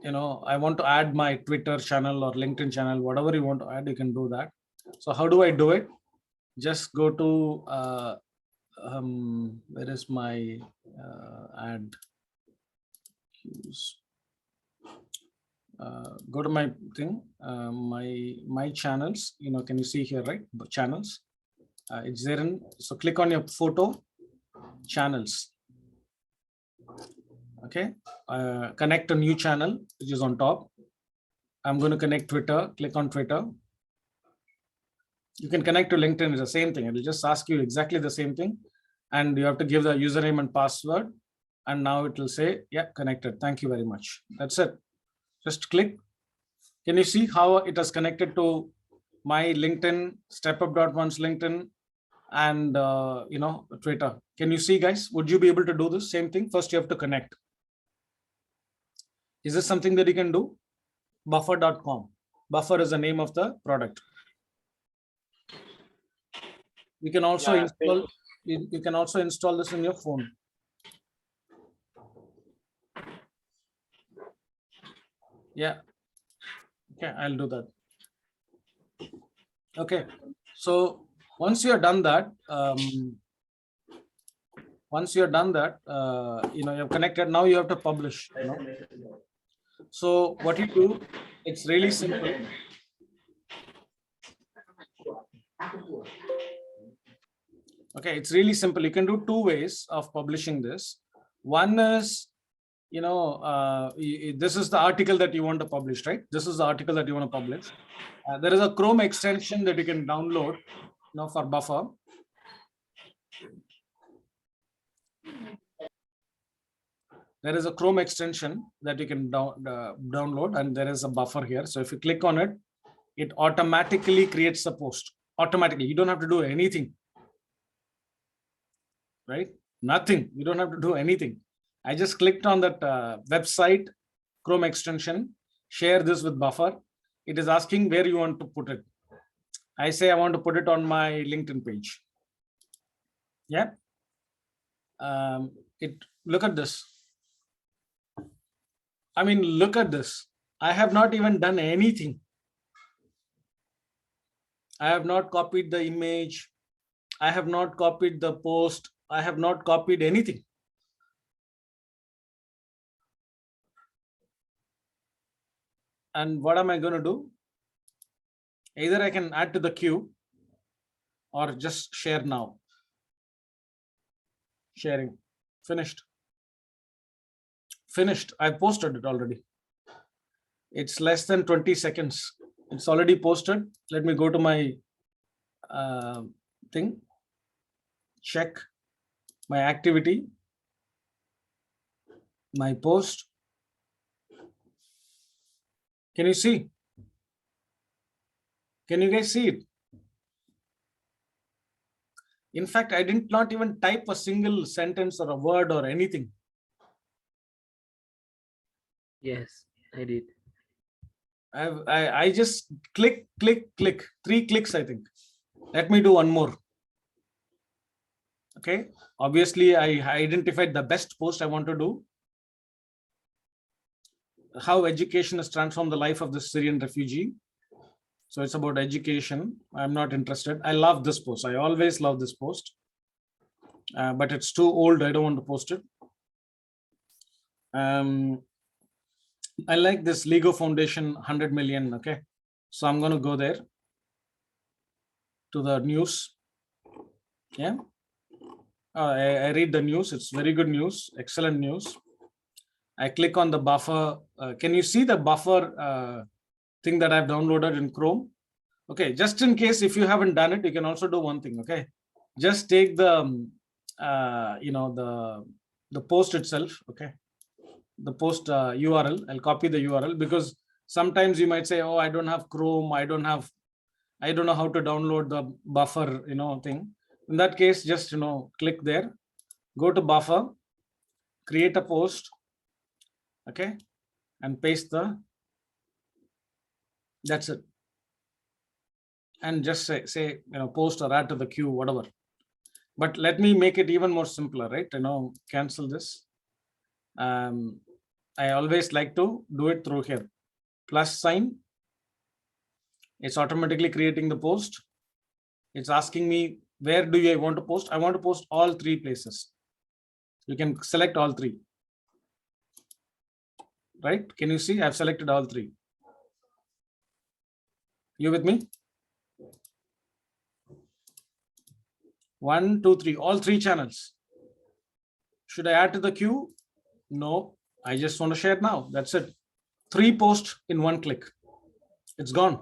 I want to add my Twitter channel or LinkedIn channel, whatever you want to add, you can do that. So how do I do it? Just go to, where is my ad cues? Go to my thing, my channels, can you see here, right? Channels, it's there in, so click on your photo, channels. Okay, connect a new channel, which is on top. I'm going to connect Twitter, click on Twitter. You can connect to LinkedIn, it's the same thing. It'll just ask you exactly the same thing. And you have to give the username and password. And now it will say, yeah, connected. Thank you very much. That's it. Just click. Can you see how it has connected to my LinkedIn, StepUp.one's LinkedIn, and Twitter? Can you see, guys? Would you be able to do this same thing? First, you have to connect. Is this something that you can do? Buffer.com. Buffer is the name of the product. You can also install. You can also install this in your phone. Yeah. Okay, I'll do that. Okay. So once you're done that, you've connected. Now you have to publish. So what you do, it's really simple. Okay, it's really simple. You can do two ways of publishing this. One is, this is the article that you want to publish, right? This is the article that you want to publish. There is a Chrome extension that you can download, for Buffer. There is a Chrome extension that you can download, and there is a Buffer here. So if you click on it, it automatically creates a post. Automatically, you don't have to do anything. Right? Nothing. You don't have to do anything. I just clicked on that website, Chrome extension, share this with Buffer. It is asking where you want to put it. I say I want to put it on my LinkedIn page. Yeah. Look at this. I mean, look at this. I have not even done anything. I have not copied the image. I have not copied the post. I have not copied anything. And what am I going to do? Either I can add to the queue or just share now. Sharing. Finished. Finished. I posted it already. It's less than 20 seconds. It's already posted. Let me go to my thing. Check my activity. My post. Can you see? Can you guys see it? In fact, I did not even type a single sentence or a word or anything. Yes, I did. I just click. 3 clicks, I think. Let me do one more. Okay. Obviously, I identified the best post I want to do. How education has transformed the life of the Syrian refugee. So it's about education. I'm not interested. I love this post. I always love this post. But it's too old. I don't want to post it. I like this Lego Foundation 100 million. Okay. So I'm going to go there to the news. Yeah. I read the news. It's very good news. Excellent news. I click on the Buffer. Can you see the Buffer thing that I've downloaded in Chrome? Okay, just in case if you haven't done it, you can also do one thing. Okay, just take the the post itself. Okay, the post URL. I'll copy the URL because sometimes you might say, oh, I don't have Chrome. I don't know how to download the Buffer thing. In that case, just click there, go to Buffer, create a post. Okay, and paste that's it. And just say post or add to the queue, whatever. But let me make it even more simpler, right? Cancel this. I always like to do it through here. Plus sign. It's automatically creating the post. It's asking me, where do I want to post? I want to post all 3 places. You can select all 3. Right? Can you see? I've selected all 3. You with me? 1, 2, 3, all 3 channels. Should I add to the queue? No, I just want to share now. That's it. 3 posts in 1 click. It's gone.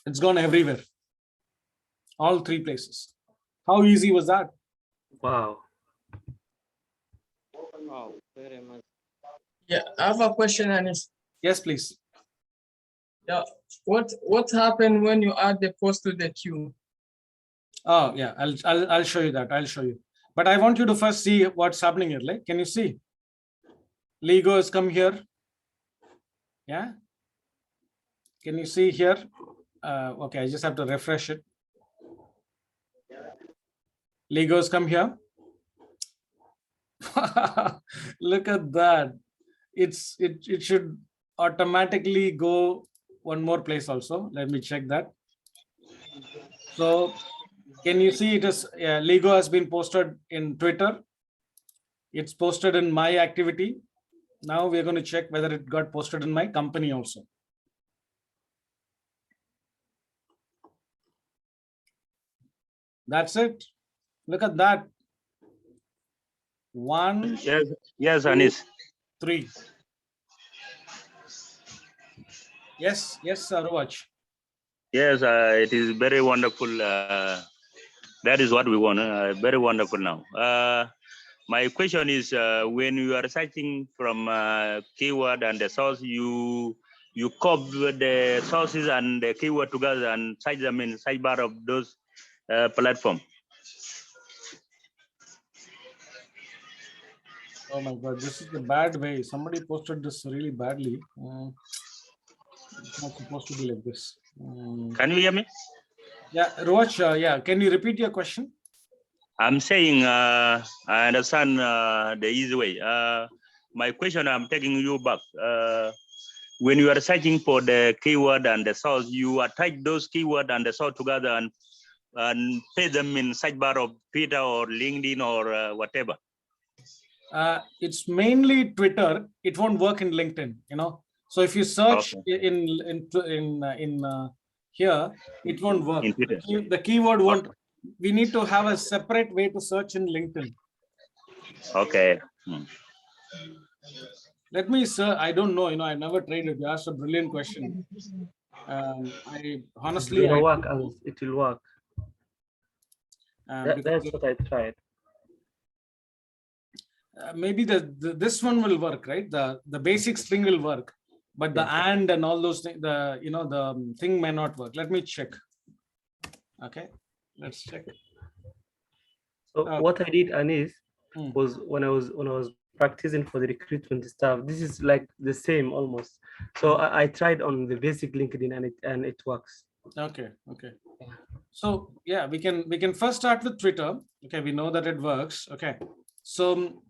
It's gone everywhere. All 3 places. How easy was that? Wow. Wow, very much. Yeah, I have a question, Anis. Yes, please. Yeah, what happened when you add the post to the queue? Oh yeah, I'll show you that. I'll show you. But I want you to first see what's happening here. Like, can you see? Lego has come here. Yeah. Can you see here? Okay, I just have to refresh it. Lego has come here. Look at that. It should automatically go one more place also. Let me check that. So can you see it is Lego has been posted in Twitter. It's posted in my activity. Now we're going to check whether it got posted in my company also. That's it. Look at that. 1, Yes, Anis. 3. Yes, Arwach. Yes, it is very wonderful. That is what we want. Very wonderful now. My question is, when you are searching from keyword and the source, you cover the sources and the keyword together and search them in sidebar of those platforms. Oh my God, this is the bad way. Somebody posted this really badly. It's not supposed to be like this. Can you hear me? Yeah, Roach, yeah. Can you repeat your question? I'm saying I understand the easy way. My question, I'm taking you back. When you are searching for the keyword and the source, you attach those keyword and the source together and paste them in sidebar of Twitter or LinkedIn or whatever. It's mainly Twitter. It won't work in LinkedIn. So if you search in here, it won't work. The keyword won't. We need to have a separate way to search in LinkedIn. Okay. Let me, sir. I don't know. I never tried it. You asked a brilliant question. I honestly, it will work. It will work. That's what I tried. Maybe this one will work, right? The basic string will work, but the and all those things, the thing may not work. Let me check. Okay, let's check. So what I did, Anis, was when I was practicing for the recruitment stuff. This is like the same almost. So I tried on the basic LinkedIn and it works. Okay. So yeah, we can first start with Twitter. Okay, we know that it works. Okay, so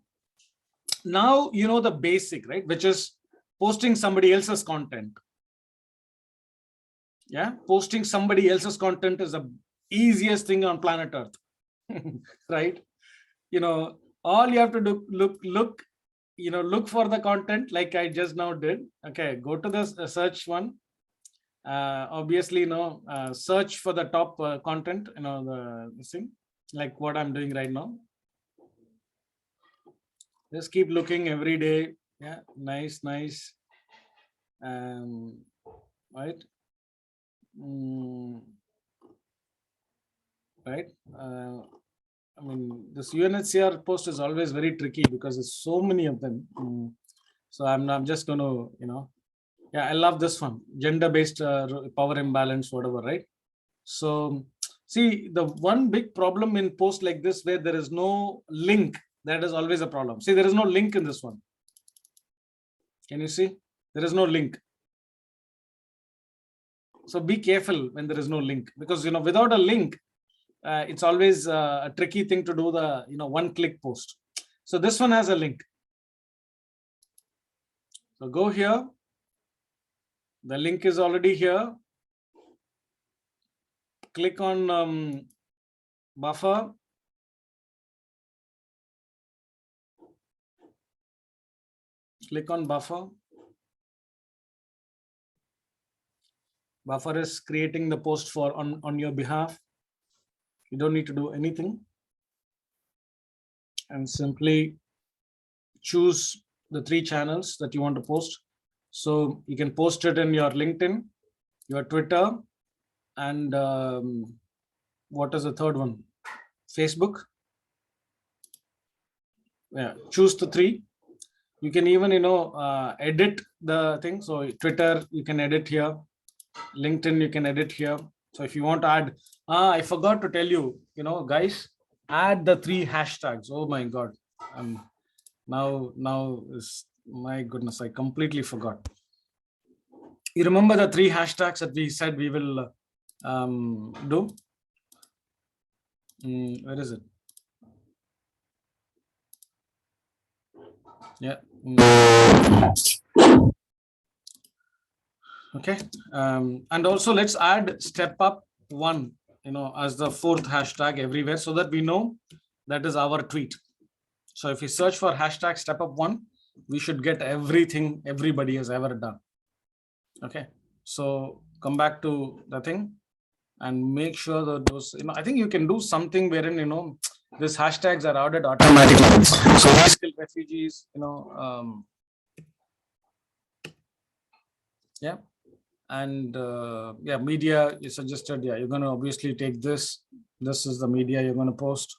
now you know the basic, right? Which is posting somebody else's content. Yeah, posting somebody else's content is the easiest thing on planet Earth, right? All you have to do, look for the content like I just now did. Okay, go to the search one. Obviously, search for the top content, the thing, like what I'm doing right now. Just keep looking every day. Yeah, nice. Right. Right. I mean, this UNHCR post is always very tricky because there's so many of them. So I'm just going to, yeah, I love this one. Gender-based power imbalance, whatever, right? So see, the one big problem in posts like this where there is no link, that is always a problem. See, there is no link in this one. Can you see? There is no link. So be careful when there is no link, because without a link, it's always a tricky thing to do, the 1-click post. So this one has a link. So go here. The link is already here. Click on buffer. Click on buffer. Buffer is creating the post for on your behalf. You don't need to do anything. And simply choose the 3 channels that you want to post. So you can post it in your LinkedIn, your Twitter, and what is the third one? Facebook. Yeah, choose the 3. You can even, edit the thing. So Twitter, you can edit here. LinkedIn, you can edit here. So if you want to add, I forgot to tell you, guys, add the 3 hashtags. Oh my God. Now is, my goodness, I completely forgot. You remember the 3 hashtags that we said we will do? Where is it? Yeah. Okay. And also let's add step up 1, as the 4th hashtag everywhere, so that we know that is our tweet. So if you search for hashtag step up 1, we should get everything everybody has ever done. Okay. So come back to the thing and make sure that those, I think you can do something wherein, these hashtags are added automatically. So reskill refugees, yeah. And yeah, media is suggested. Yeah, you're going to obviously take this. This is the media you're going to post.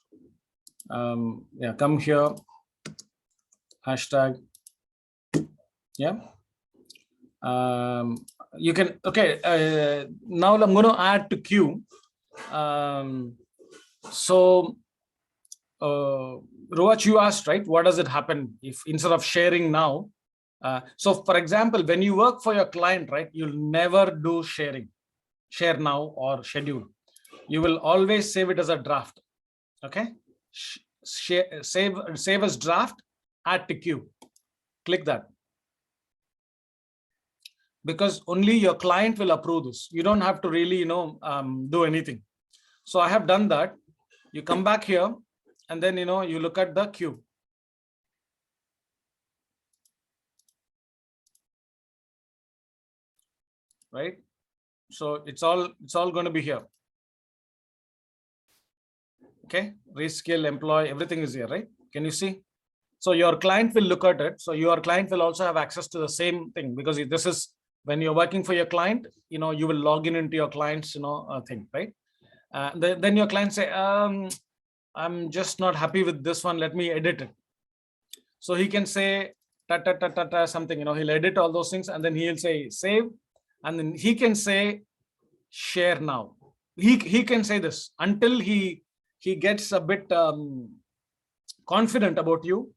Yeah, come here. Hashtag. Yeah. You can, okay. Now I'm going to add to queue. So, Roach, you asked, right? What does it happen if instead of sharing now? So for example, when you work for your client, right, you'll never do share now or schedule. You will always save it as a draft. Okay. Save as draft, add to queue. Click that. Because only your client will approve this. You don't have to really, do anything. So I have done that. You come back here and then, you look at the queue. Right. So it's all going to be here. Okay. Reskill, employ, everything is here, right? Can you see? So your client will look at it. So your client will also have access to the same thing, because this is when you're working for your client, you will log into your client's, thing, right? Then your client say, I'm just not happy with this one. Let me edit it. So he can say, something, he'll edit all those things, and then he'll say save. And then he can say share now. He can say this until he gets a bit confident about you.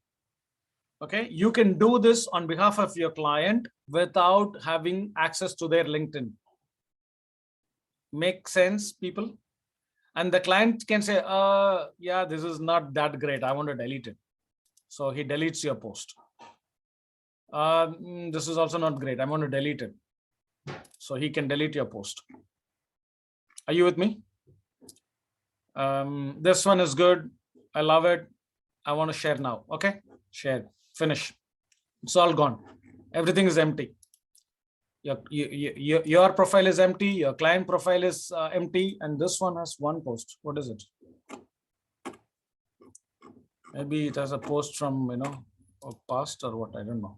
Okay, you can do this on behalf of your client without having access to their LinkedIn. Make sense, people? And the client can say, yeah, this is not that great. I want to delete it. So he deletes your post. This is also not great. I want to delete it. So he can delete your post. Are you with me? This one is good. I love it. I want to share now. Okay, share, finish. It's all gone. Everything is empty. Your profile is empty. Your client profile is empty. And this one has one post. What is it? Maybe it has a post from, a past or what, I don't know.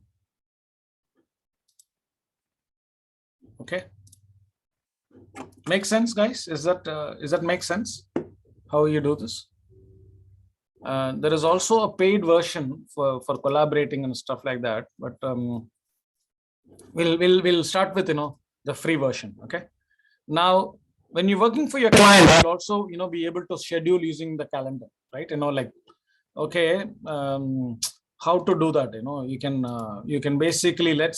Okay. Make sense, guys? Is that make sense? How you do this? There is also a paid version for collaborating and stuff like that, but we'll start with the free version. Okay. Now, when you're working for your client, you'll also be able to schedule using the calendar, right? Like, okay, how to do that? You can basically let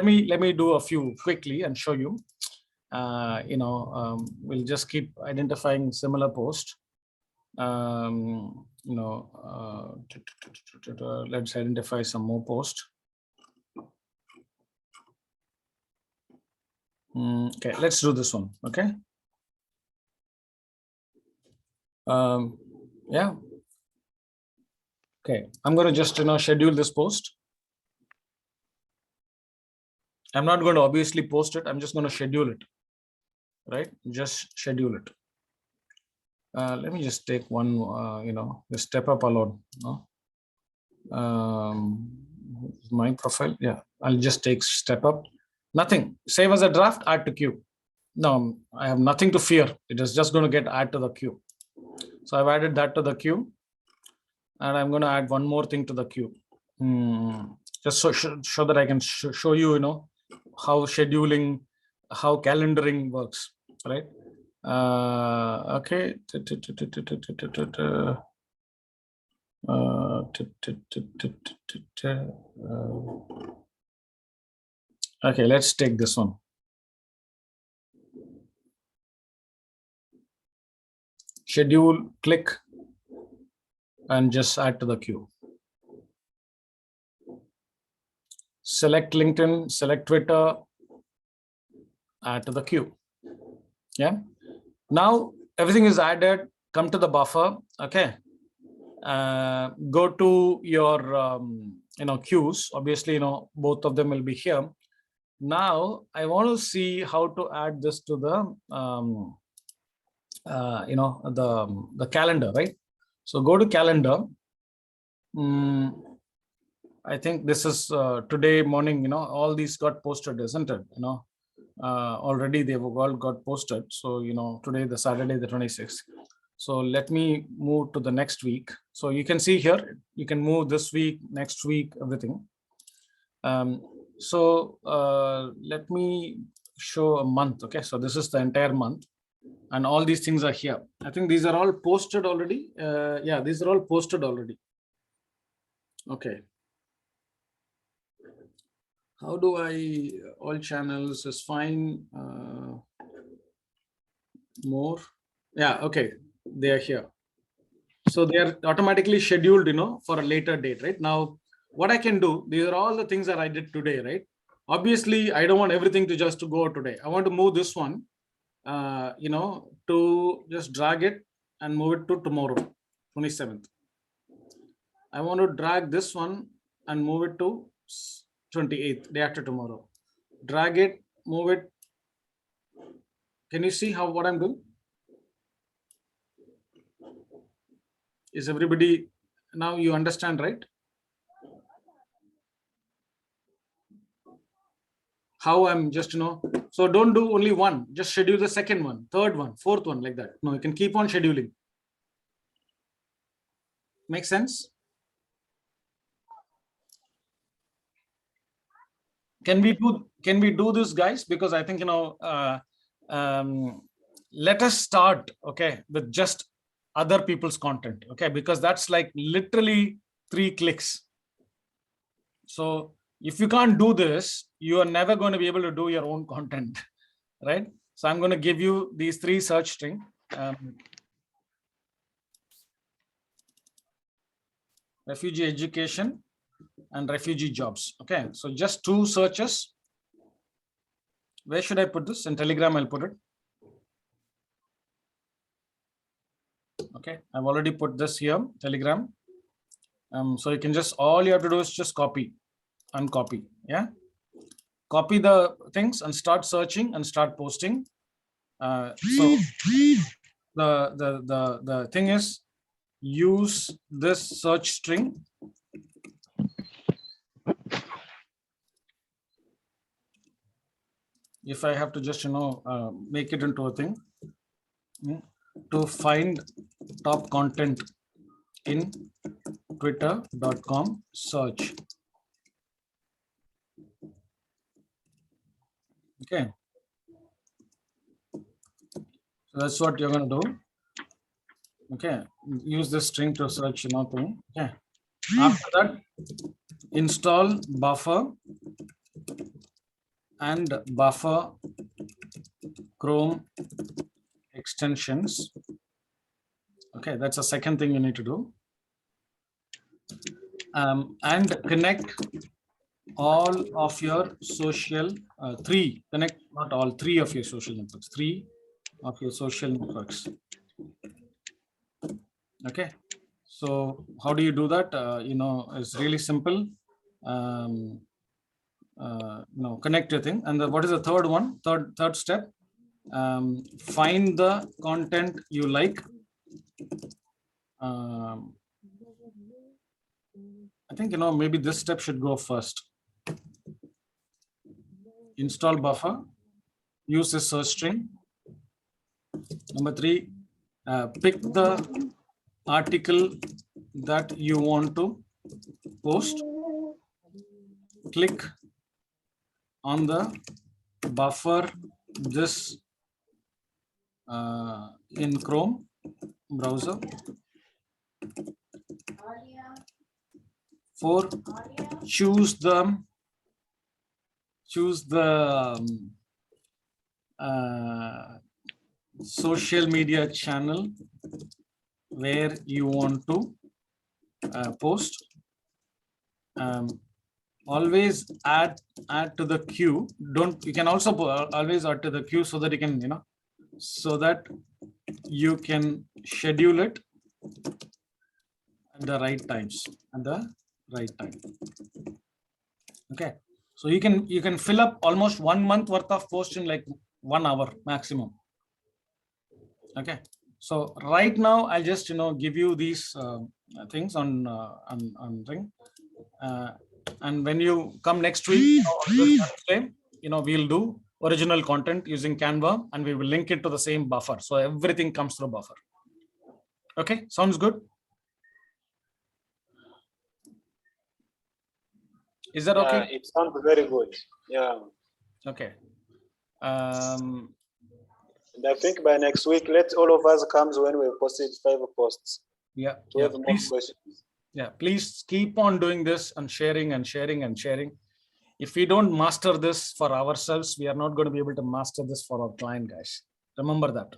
me do a few quickly and show you. We'll just keep identifying similar posts. Let's identify some more posts. Okay, let's do this one. Okay. Yeah. Okay, I'm going to just schedule this post. I'm not going to obviously post it. I'm just going to schedule it. Right? Just schedule it. Let me just take one. The step up alone. No? My profile. Yeah, I'll just take step up. Nothing. Save as a draft. Add to queue. No, I have nothing to fear. It is just going to get added to the queue. So I've added that to the queue. And I'm going to add one more thing to the queue. Just so that I can show you, how scheduling, how calendaring works, right? Okay. Okay, let's take this one. Schedule, click, and just add to the queue. Select LinkedIn, select Twitter, add to the queue. Yeah. Now everything is added. Come to the buffer. Okay. Go to your queues. Obviously, both of them will be here. Now I want to see how to add this to the the calendar, right? So go to calendar. I think this is today morning. All these got posted, isn't it? Already they've all got posted. So today, the Saturday, the 26th. So let me move to the next week. So you can see here, you can move this week, next week, everything. So let me show a month. Okay, so this is the entire month, and all these things are here. I think these are all posted already. Yeah, these are all posted already. Okay. How do I, all channels is fine. More. Yeah, okay, they are here. So they are automatically scheduled, for a later date, right? Now, what I can do, these are all the things that I did today, right? Obviously, I don't want everything to just to go today. I want to move this one, to just drag it and move it to tomorrow, 27th. I want to drag this one and move it to 28th, day after tomorrow. Drag it, move it. Can you see what I'm doing? Is everybody, now you understand, right? How I'm just, so don't do only one, just schedule the second one, third one, fourth one, like that. No, you can keep on scheduling. Make sense? Can we do this, guys? Because I think, let us start, okay, with just other people's content, okay, because that's like literally 3 clicks. So if you can't do this, you are never going to be able to do your own content, right? So I'm going to give you these 3 search string. Refugee education and refugee jobs. Okay, so just 2 searches. Where should I put this? In Telegram, I'll put it. Okay, I've already put this here, Telegram. So you can just, all you have to do is just copy and copy. Yeah, copy the things and start searching and start posting. So the thing is, use this search string. If I have to just make it into a thing, to find top content in twitter.com search. Okay, so that's what you're going to do. Okay, use this string to search thing. Okay, after that, install buffer and buffer Chrome extensions. Okay, that's the second thing you need to do. And connect all of your social, connect, not all, 3 of your social networks, 3 of your social networks. Okay. So how do you do that? It's really simple. Connect your thing. And what is the third one? Third step. Find the content you like. I think, maybe this step should go first. Install buffer. Use a search string. Number 3, pick the article that you want to post. Click on the buffer this in Chrome browser. 4, choose the social media channel where you want to post. Always add to the queue. You can also always add to the queue so that you can, so that you can schedule it at the right times, at the right time. Okay. So you can fill up almost 1 month worth of post in like 1 hour maximum. Okay. So right now I'll just give you these things on thing. And when you come next week, on this Wednesday, we'll do original content using Canva, and we will link it to the same buffer. So everything comes through buffer. Okay, sounds good. Is that okay? It sounds very good. Yeah. Okay. And I think by next week, let all of us come when we posted 5 posts. Yeah. To have more questions. Yeah, please keep on doing this and sharing and sharing and sharing. If we don't master this for ourselves, we are not going to be able to master this for our client, guys. Remember that.